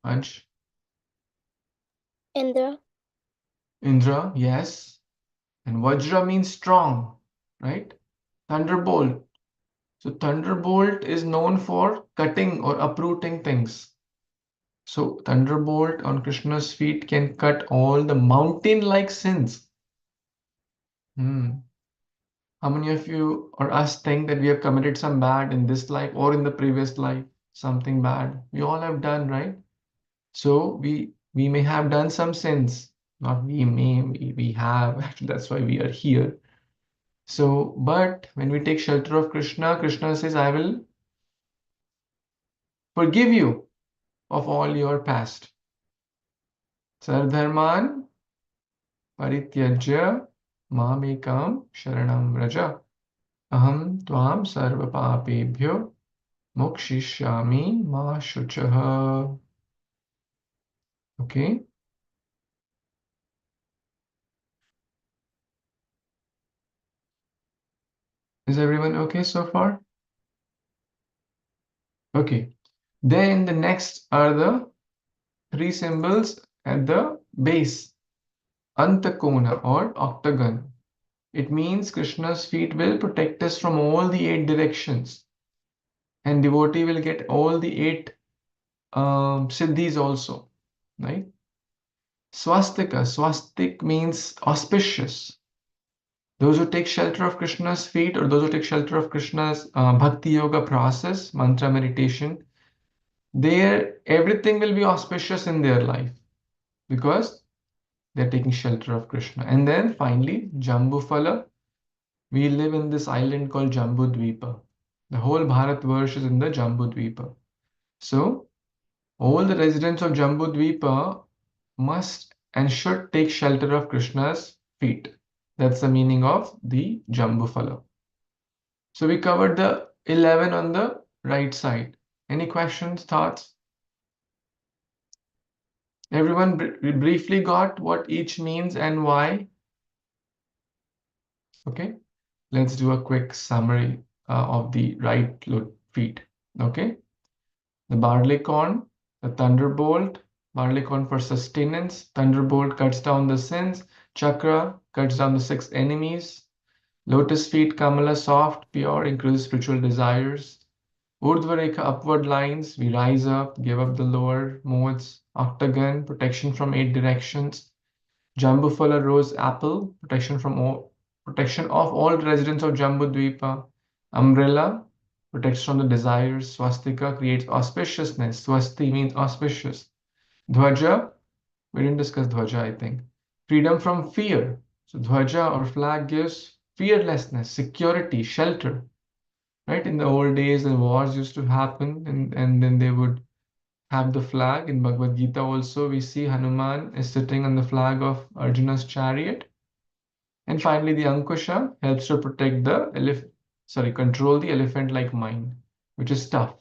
Ansh? Indra. Indra, yes. And Vajra means strong, right? Thunderbolt. So thunderbolt is known for cutting or uprooting things. So thunderbolt on Krishna's feet can cut all the mountain-like sins. How many of you or us think that we have committed some bad in this life or in the previous life? Something bad. We all have done, right? So we may have done some sins. Not we have. Actually, that's why we are here. So, but when we take shelter of Krishna, Krishna says, I will forgive you of all your past. Sardharman parityajya mamekam sharanam vraja. Aham tvam sarva papebhyo mokshishyami ma shuchaha. Okay. Is everyone okay so far? Okay. Then the next are the three symbols at the base. Antakona or octagon. It means Krishna's feet will protect us from all the 8 directions. And devotee will get all the 8 siddhis also. Right? Swastika. Swastik means auspicious. Those who take shelter of Krishna's feet or those who take shelter of Krishna's bhakti yoga process, mantra meditation, everything will be auspicious in their life because they're taking shelter of Krishna. And then finally, Jambufala. We live in this island called Jambudvipa. The whole Bharatvarsh is in the Jambudvipa. So all the residents of Jambudvipa must and should take shelter of Krishna's feet. That's the meaning of the Jambufala. So we covered the 11 on the right side. Any questions, thoughts? Everyone briefly got what each means and why? Okay, let's do a quick summary of the right feet. Okay, the barley corn, the thunderbolt, barley corn for sustenance, thunderbolt cuts down the sins, chakra cuts down the 6 enemies, lotus feet, kamala soft, pure, increases spiritual desires, urdhva upward lines, we rise up, give up the lower modes, octagon, protection from 8 directions, Jambufala rose apple, protection of all residents of Jambudvipa. Umbrella protects from the desires. Swastika creates auspiciousness. Swasti means auspicious. Dhwaja, we didn't discuss Dhwaja, I think. Freedom from fear. So Dhwaja or flag gives fearlessness, security, shelter. Right? In the old days, the wars used to happen, and then they would have the flag. In Bhagavad Gita also, we see Hanuman is sitting on the flag of Arjuna's chariot. And finally, the Ankusha helps to protect the control the elephant-like mind, which is tough.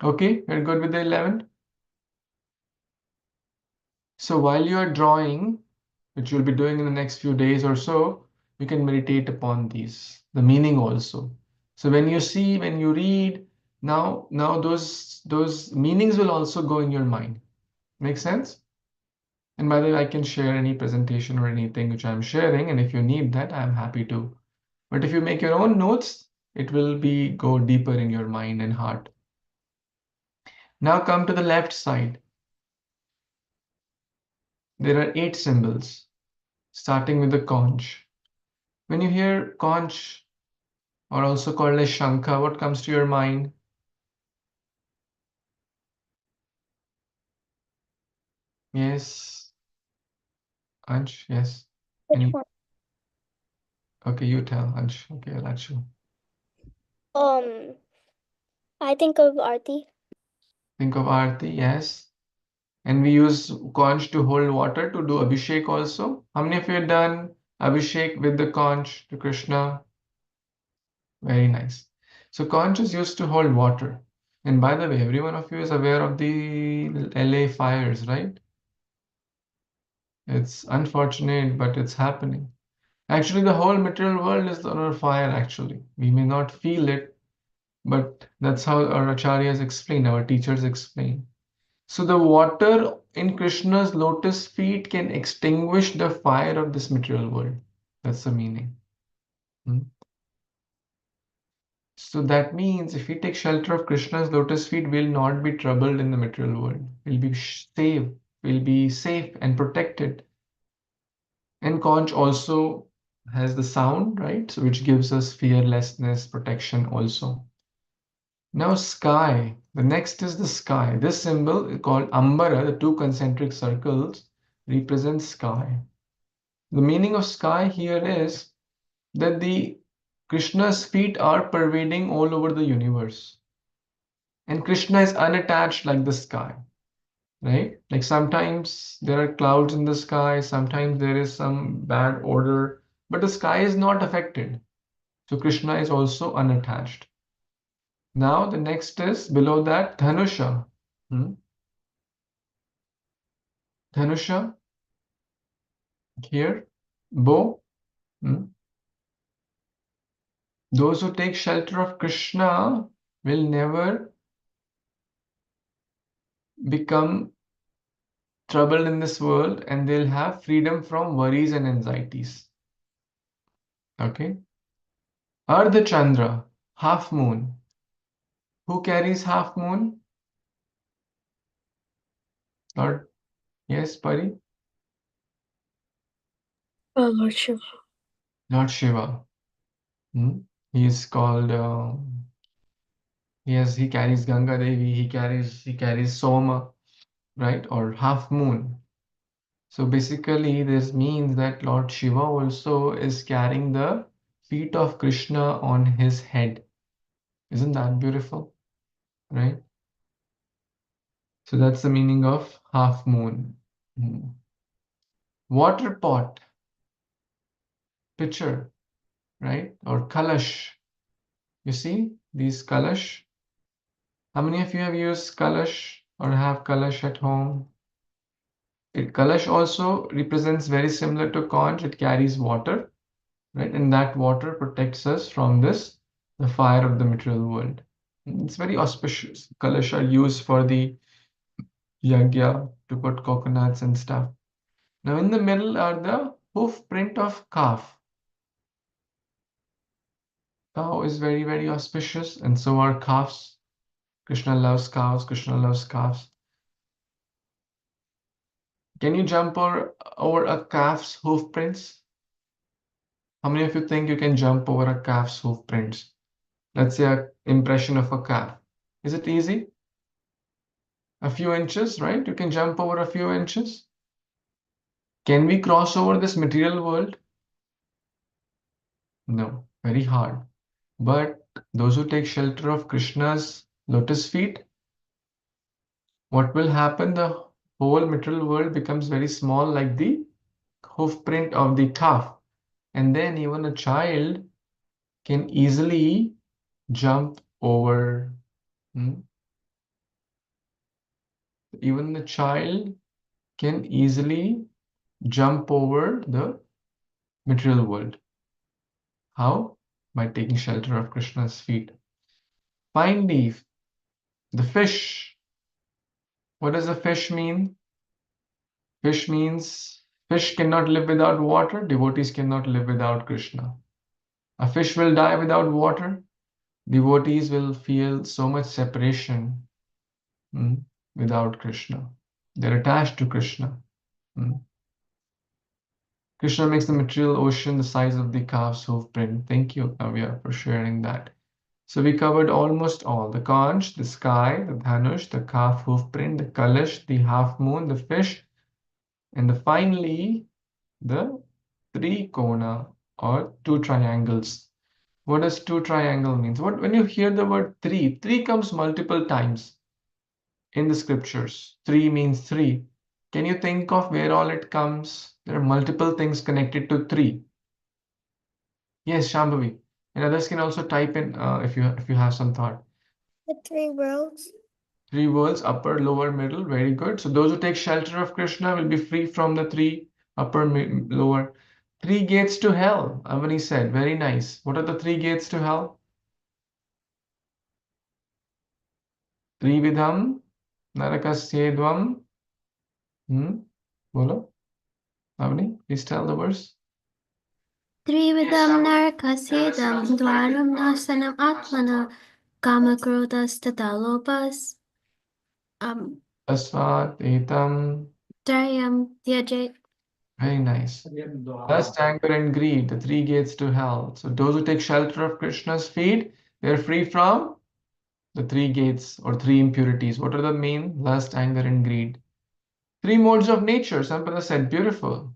Okay, we're good with the 11. So while you are drawing, which you'll be doing in the next few days or so, you can meditate upon these, the meaning also. So when you see, when you read, now those meanings will also go in your mind. Make sense? And by the way, I can share any presentation or anything which I'm sharing, and if you need that, I'm happy to. But if you make your own notes, it will go deeper in your mind and heart. Now come to the left side. There are 8 symbols, starting with the conch. When you hear conch, or also called as shankha, what comes to your mind? Yes, Ansh, yes. Which one? Okay, you tell Ansh. Okay, I'll let you. I think of Aarti. Think of Aarti, yes. And we use conch to hold water to do Abhishek also. How many of you have done Abhishek with the conch to Krishna? Very nice. So conch is used to hold water. And by the way, every one of you is aware of the LA fires, right? It's unfortunate, but it's happening. Actually, the whole material world is on fire, actually. We may not feel it, but that's how our acharyas explain, our teachers explain. So the water in Krishna's lotus feet can extinguish the fire of this material world. That's the meaning. Hmm? So that means if we take shelter of Krishna's lotus feet, we'll not be troubled in the material world. We'll be safe. We'll be safe and protected. And conch also has the sound, right? So which gives us fearlessness, protection also. Now sky. The next is the sky. This symbol is called Ambara, the two concentric circles, represents sky. The meaning of sky here is that the Krishna's feet are pervading all over the universe. And Krishna is unattached like the sky, right? Like sometimes there are clouds in the sky, sometimes there is some bad odor, but the sky is not affected. So Krishna is also unattached. Now the next is below that Dhanusha. Hmm? Dhanusha here, bow. Hmm? Those who take shelter of Krishna will never become troubled in this world and they'll have freedom from worries and anxieties. Okay. Ardha Chandra, half moon. Who carries half moon? Lord, yes, Pari? Lord Shiva. Lord Shiva. Hmm? He is called. He carries Ganga Devi. He carries Soma, right? Or half moon. So basically, this means that Lord Shiva also is carrying the feet of Krishna on his head. Isn't that beautiful? Right? So that's the meaning of half moon. Hmm. Water pot, pitcher, right? Or kalash. You see these kalash? How many of you have used kalash or have kalash at home? Kalash also represents very similar to conch. It carries water, right? And that water protects us from the fire of the material world. It's very auspicious. Kalash are used for the yagya to put coconuts and stuff. Now in the middle are the hoof print of calf. Cow is very, very auspicious, and so are calves. Krishna loves cows, Krishna loves calves. Can you jump over a calf's hoof prints? How many of you think you can jump over a calf's hoof prints? Let's say an impression of a calf. Is it easy? A few inches, right? You can jump over a few inches. Can we cross over this material world? No, very hard. But those who take shelter of Krishna's lotus feet, what will happen? The whole material world becomes very small, like the hoof print of the calf. And then even a child can easily jump over. Hmm? Even the child can easily jump over the material world. How? By taking shelter of Krishna's feet. Pine leaf, the fish. What does a fish mean? Fish means fish cannot live without water, devotees cannot live without Krishna. A fish will die without water, devotees will feel so much separation without Krishna. They're attached to Krishna. Hmm. Krishna makes the material ocean the size of the calf's hoof print. Thank you, Kavya, for sharing that. So we covered almost all: the conch, the sky, the dhanush, the calf hoof print, the kalash, the half moon, the fish, and finally the three kona or two triangles. What does two triangle means? When you hear the word three comes multiple times in the scriptures. Three means three. Can you think of where all it comes? There are multiple things connected to three. Yes, Shambhavi. And others can also type in if you have some thought. The three worlds. Three worlds, upper, lower, middle. Very good. So those who take shelter of Krishna will be free from the three upper, lower. Three gates to hell, Avani said. Very nice. What are the three gates to hell? Trividham, Narakasyedvam. Bolo. Avani, please tell the verse. Trividam narakasjedam dvaram nasanam atmana kamakrodastata lopas Asvat, etam. trayam tyajet. Very nice. Lust, anger, and greed, the three gates to hell. So those who take shelter of Krishna's feet, they're free from the three gates or three impurities. What are the main? Lust, anger, and greed. Three modes of nature. Sampada said, beautiful.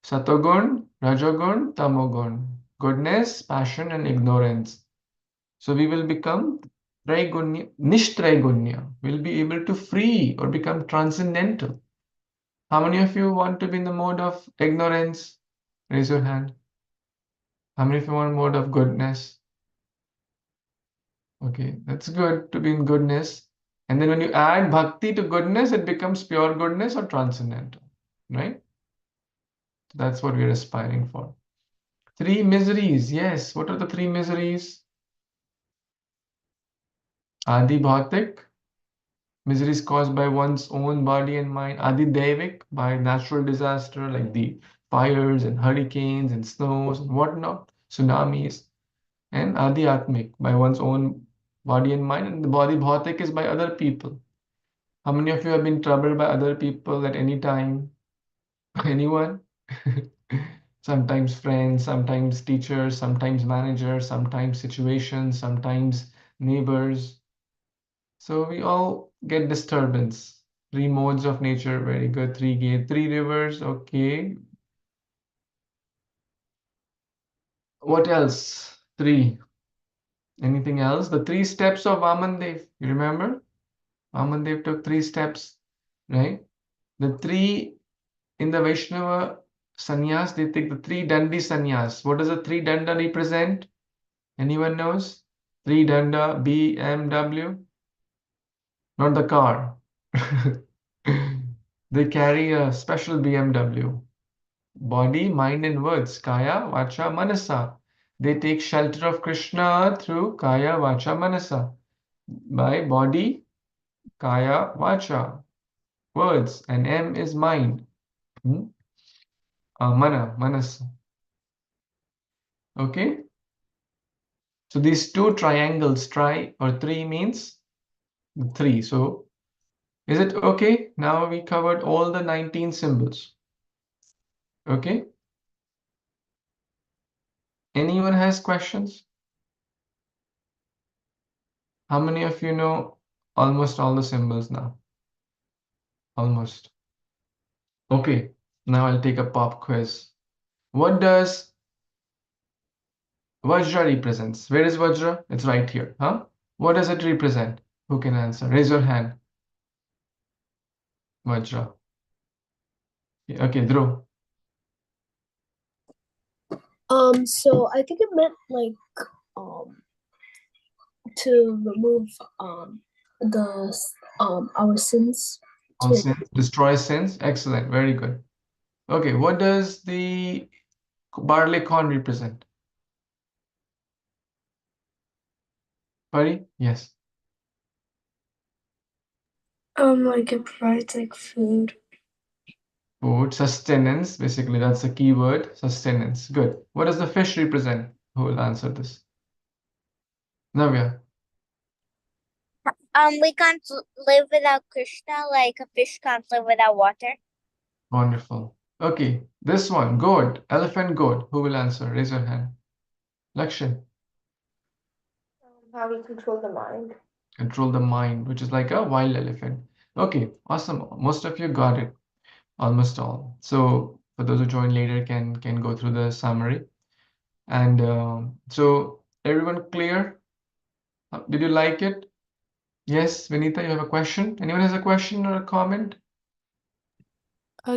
Satogun, Rajogun, Tamogun. Goodness, passion, and ignorance. So we will become Traigunya, Nishtraigunya. We'll be able to free or become transcendental. How many of you want to be in the mode of ignorance? Raise your hand. How many of you want mode of goodness? Okay, that's good to be in goodness. And then when you add bhakti to goodness, it becomes pure goodness or transcendental, right? That's what we're aspiring for. Three miseries. Yes. What are the three miseries? Adi bhautik, miseries caused by one's own body and mind. Adi devik, by natural disaster like the fires and hurricanes and snows and whatnot, tsunamis. And adhyatmic, by one's own body and mind. And the body bhautik is by other people. How many of you have been troubled by other people at any time? Anyone? Sometimes friends, sometimes teachers, sometimes managers, sometimes situations, sometimes neighbors. So we all get disturbance. Three modes of nature, very good. Three gate, three rivers, okay. What else? Three. Anything else? The three steps of Vamandev. You remember? Vamandev took three steps, right? The three in the Vaishnava sannyas, they take the three dandi sannyas. What does the three danda represent? Anyone knows? Three danda BMW? Not the car. They carry a special BMW. Body, mind, and words. Kaya, Vacha, Manasa. They take shelter of Krishna through Kaya, Vacha, Manasa. By body, Kaya, Vacha. Words. And M is mind. Manas. Okay? So these two triangles, tri or three means three. So is it okay? Now we covered all the 19 symbols. Okay? Anyone has questions? How many of you know almost all the symbols now? Almost. Okay, now I'll take a pop quiz. What does Vajra represents? Where is Vajra? It's right here, huh? What does it represent? Who can answer? Raise your hand. Vajra. Okay, Dhruv. So I think it meant like to remove the our sins. All sins, destroy sins. Excellent, very good. Okay, what does the barley corn represent? Pari? Yes. Like it provides like food. Food, sustenance, basically that's the key word, sustenance. Good. What does the fish represent? Who will answer this? Navya. We can't live without Krishna like a fish can't live without water. Wonderful. Okay, this one, goat, elephant goat. Who will answer? Raise your hand. Lakshan. How we control the mind. Control the mind, which is like a wild elephant. Okay, awesome. Most of you got it. Almost all. So for those who join later can go through the summary. And so everyone clear? Did you like it? Yes, Vinita, you have a question? Anyone has a question or a comment?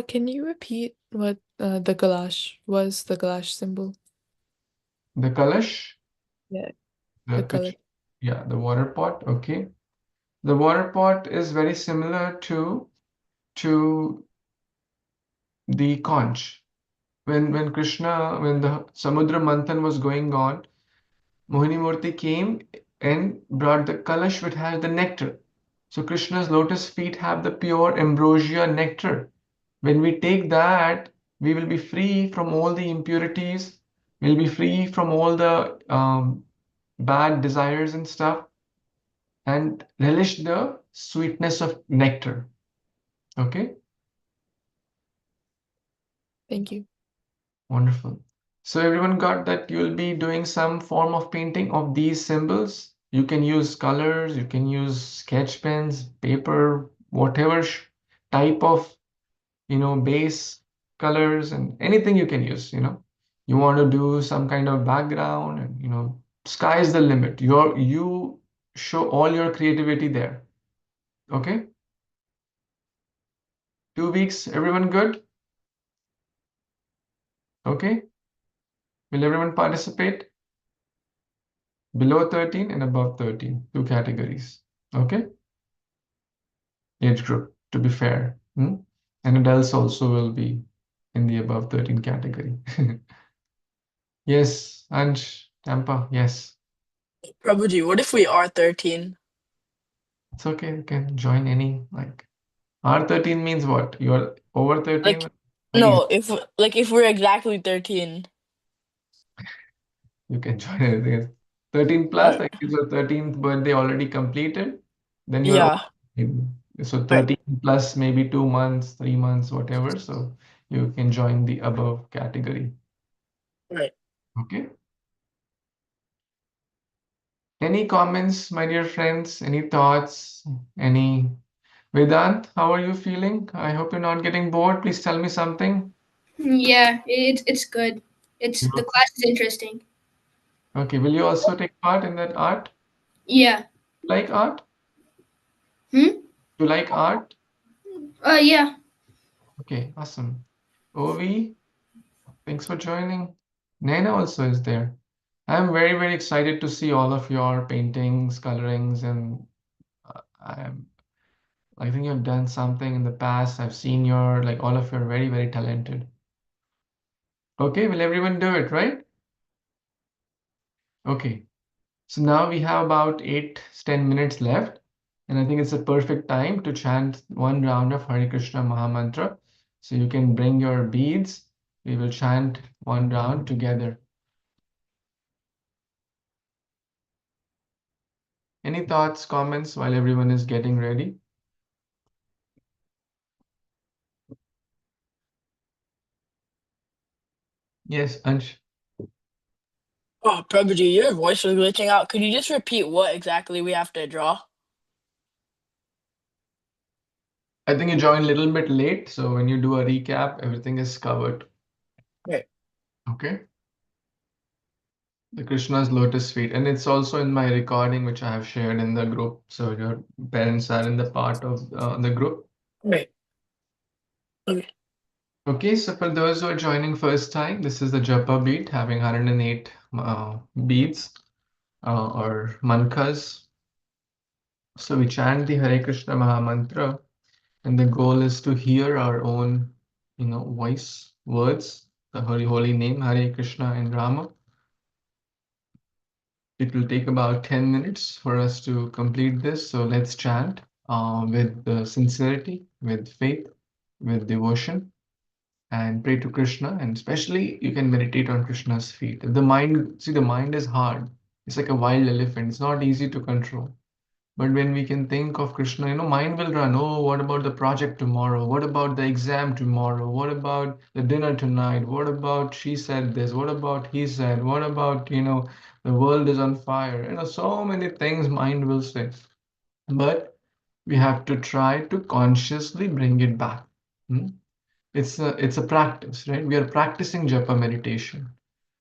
Can you repeat what the Kalash was, the Kalash symbol? The Kalash? Yeah, The the color. yeah, the water pot. Okay. The water pot is very similar to the conch. When Krishna, when the Samudra Manthan was going on, Mohini Murti came and brought the kalash which has the nectar. So Krishna's lotus feet have the pure ambrosia nectar. When we take that, we will be free from all the impurities. We'll be free from all the bad desires and stuff, and relish the sweetness of nectar. Okay, Thank you. wonderful. So everyone got that you'll be doing some form of painting of these symbols. You can use colors, you can use sketch pens, paper, whatever type of, base colors and anything you can use. You want to do some kind of background and, sky is the limit. You show all your creativity there. Okay? 2 weeks, everyone good? Okay? Will everyone participate? Below 13 and above 13, two categories. Okay? Age group, to be fair. And adults also will be in the above 13 category. Yes, Anj, Tampa, yes. Prabhuji, what if we are 13? It's okay, you can join any, like, R13 means what? You're over 13? Like, Very easy. no, if we're exactly 13. You can join anything. 13 plus, Alright. like it's your 13th birthday already completed, then you're Yeah. over. So Right. 13 plus maybe 2 months, 3 months, whatever. So you can join the above category. Right. Okay. Any comments, my dear friends? Any thoughts? Any Vedant, how are you feeling? I hope you're not getting bored. Please tell me something. Yeah, it's good. It's the You- class is interesting. Okay, will you also take part in that art? Yeah. Like art? Hmm. You like art? Yeah. Okay, awesome. Ovi, thanks for joining. Naina also is there. I'm very, very excited to see all of your paintings, colorings, and I think you've done something in the past. I've seen your, like, all of you are very, very talented. Okay, will everyone do it, right? Okay. So now we have about 8-10 minutes left, and I think it's a perfect time to chant one round of Hare Krishna Mahamantra. So you can bring your beads. We will chant one round together. Any thoughts, comments while everyone is getting ready? Yes, Ansh. Oh, Prabhuji, your voice was glitching out. Could you just repeat what exactly we have to draw? I think you joined a little bit late, so when you do a recap, everything is covered. Right. Okay. The Krishna's lotus feet, and it's also in my recording, which I have shared in the group. So your parents are in the part of the group. Right. Okay. Okay, so for those who are joining first time, this is the Japa beat having 108 beads or mankas. So we chant the Hare Krishna Maha Mantra, and the goal is to hear our own, voice, words, the holy name Hare Krishna and Rama. It will take about 10 minutes for us to complete this. So let's chant with sincerity, with faith, with devotion, and pray to Krishna. And especially, you can meditate on Krishna's feet. The mind is hard. It's like a wild elephant. It's not easy to control. But when we can think of Krishna, mind will run. Oh, what about the project tomorrow? What about the exam tomorrow? What about the dinner tonight? What about she said this? What about he said? What about, the world is on fire? So many things mind will say. But we have to try to consciously bring it back. Hmm? It's a practice, right? We are practicing japa meditation.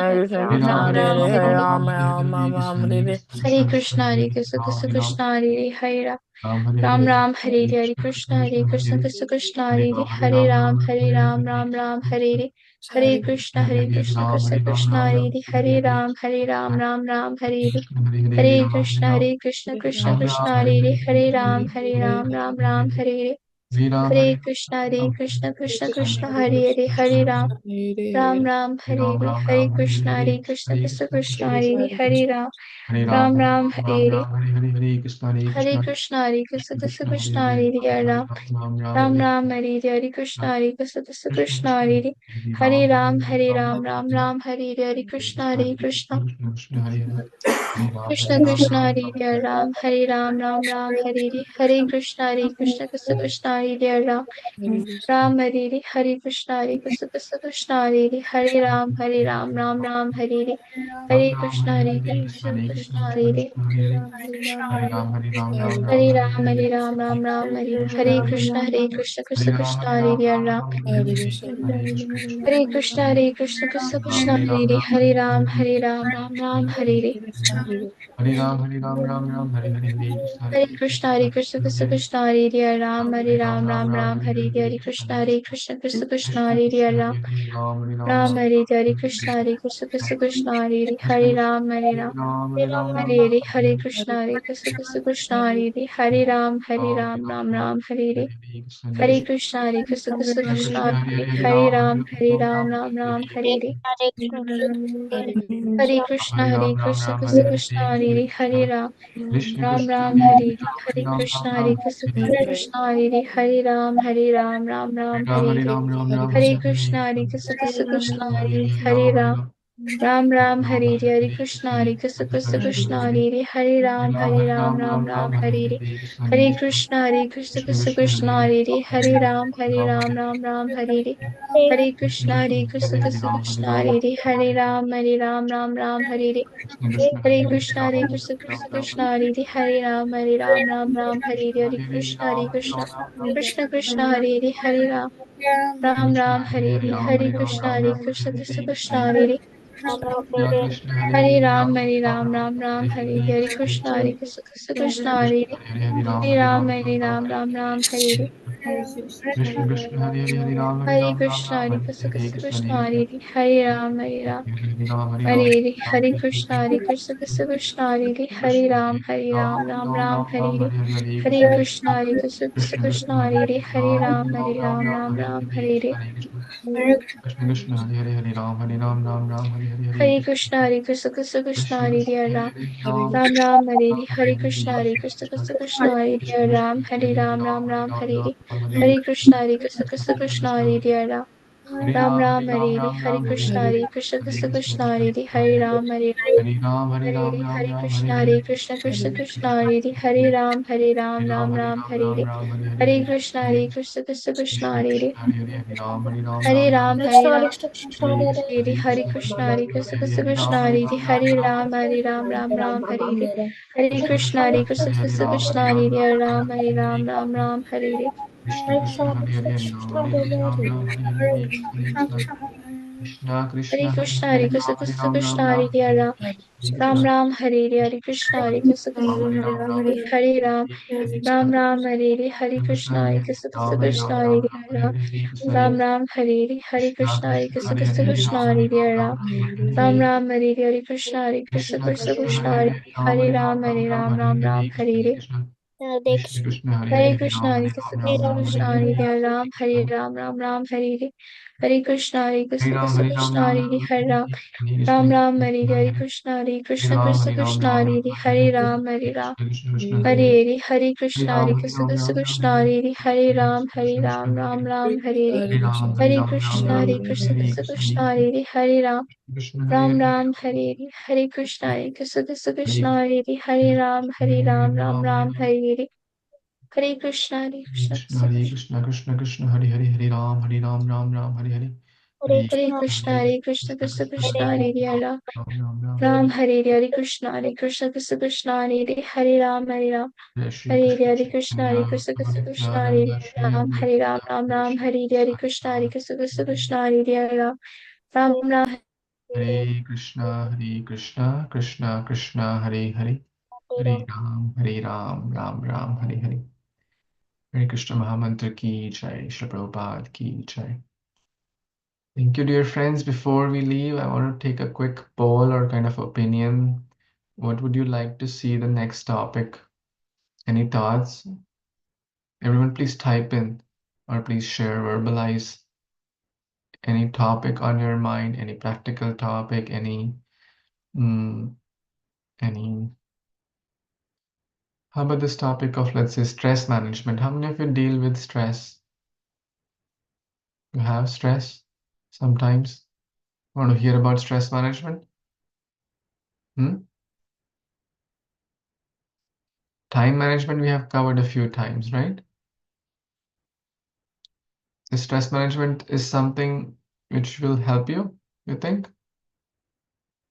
Hare Hare Krishna, Hare Krishna Ram, Ram, Ram, Hare Ram Hare, Hare Ram, Ram Hare Ram Hare, Ram Krishna Ram Hare Hare. Krishna, Hare Krishna Krishna, Hare Krishna, Krishna, Hare Krishna Ram, Hare Krishna, Ram, Hare Hare Ram Hare Ram, Hare, Ram, Hare Krishna Hare Krishna, Krishna, Hare Krishna Hare Krishna, Hare, Krishna Krishna, Hare Hare Ram, Hare Hare Ram, Ram, Ram Hare Hare Ram, Hare, Ram Ram, Krishna Hare Krishna, Hare Krishna, Hare Hare Hare, Krishna, Ram Krishna Hare Ram, Krishna, Ram Hare Ram Hare Hare Hare, Ram, Hare Ram, Ram Ram, Hare Krishna Hare Hare, Hare Ram Hare Krishna, Ram, Hare Krishna, Krishna Ram Krishna, Ram Hare Hare Hare, Hare Hare Ram, Hare Hare, Ram, Ram Ram, Hare Hare Krishna Krishna Krishna Hare Hare Hare Ram Ram Ram Hare Hare Hare Krishna Krishna Hare Hare Ram Ram Ram Hare Hare Hare Krishna Hare Ram Ram Ram Hare Hare Krishna Hare Hare Ram Ram Ram Hare Hare Krishna Krishna Hare Ram Ram Ram Hare Hare Krishna Hare Ram Ram Hare Krishna Hare Ram Ram Ram Hare Hare Krishna Hare Ram Ram Hare Krishna Hare Ram Hare Krishna Hare Ram Ram Hare Hare Krishna Hare Ram Hare Krishna Hare Ram Ram Hare Krishna Hare Ram Hare Krishna Hare Ram Ram Hare Krishna Hare Ram Ram Hare Hare Krishna Hare Ram Ram Hare Krishna Hare Ram Ram Hare Krishna Hare Ram Krishna Hare Ram Hare Krishna Hare Ram Hare Krishna Hare Ram Hare Krishna Hare Ram Krishna Hare Ram Hare Krishna Hare Ram Krishna Ram Hare Krishna Hare Krishna Hare Ram Krishna Hare Hare Krishna Mahamantra ki jai, Srila Prabhupada ki jai. Thank you, dear friends. Before we leave, I want to take a quick poll or kind of opinion. What would you like to see the next topic? Any thoughts? Everyone, please type in or please share, verbalize any topic on your mind, any practical topic, mm, any. How about this topic of, let's say, stress management? How many of you deal with stress? You have stress sometimes? Want to hear about stress management? Time management we have covered a few times, right? The stress management is something which will help you think?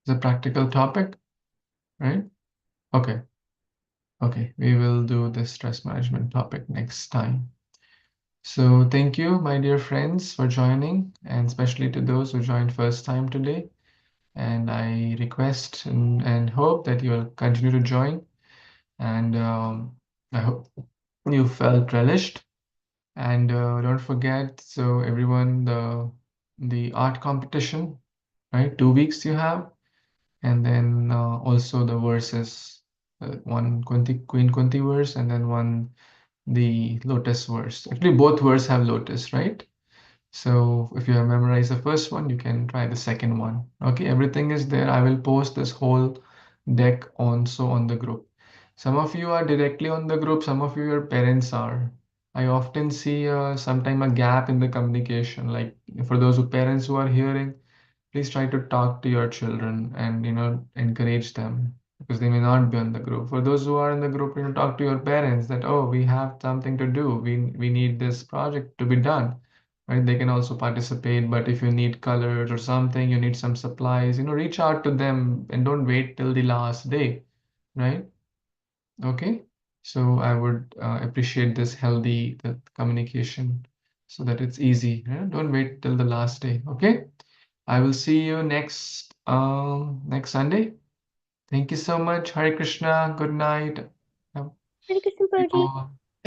It's a practical topic, right? Okay. Okay, we will do the stress management topic next time. So thank you, my dear friends, for joining, and especially to those who joined first time today. And I request and hope that you will continue to join. And I hope you felt relished. And don't forget, so everyone, the art competition, right? 2 weeks you have, and then also the verses, one Queen Kunti verse, and then one the Lotus verse. Actually, both verse have Lotus, right? So if you have memorized the first one, you can try the second one. Okay, everything is there. I will post this whole deck also on the group. Some of you are directly on the group, some of you, your parents are. I often see sometime a gap in the communication. Like for those who parents who are hearing, please try to talk to your children and encourage them because they may not be on the group. For those who are in the group, talk to your parents that, oh, we have something to do. We need this project to be done, right? They can also participate, but if you need colors or something, you need some supplies, reach out to them and don't wait till the last day, right? Okay. So I would appreciate this healthy the communication so that it's easy. Don't wait till the last day. Okay. I will see you next Sunday. Thank you so much. Hare Krishna. Good night. Have Hare Krishna, you Prabhuji. all.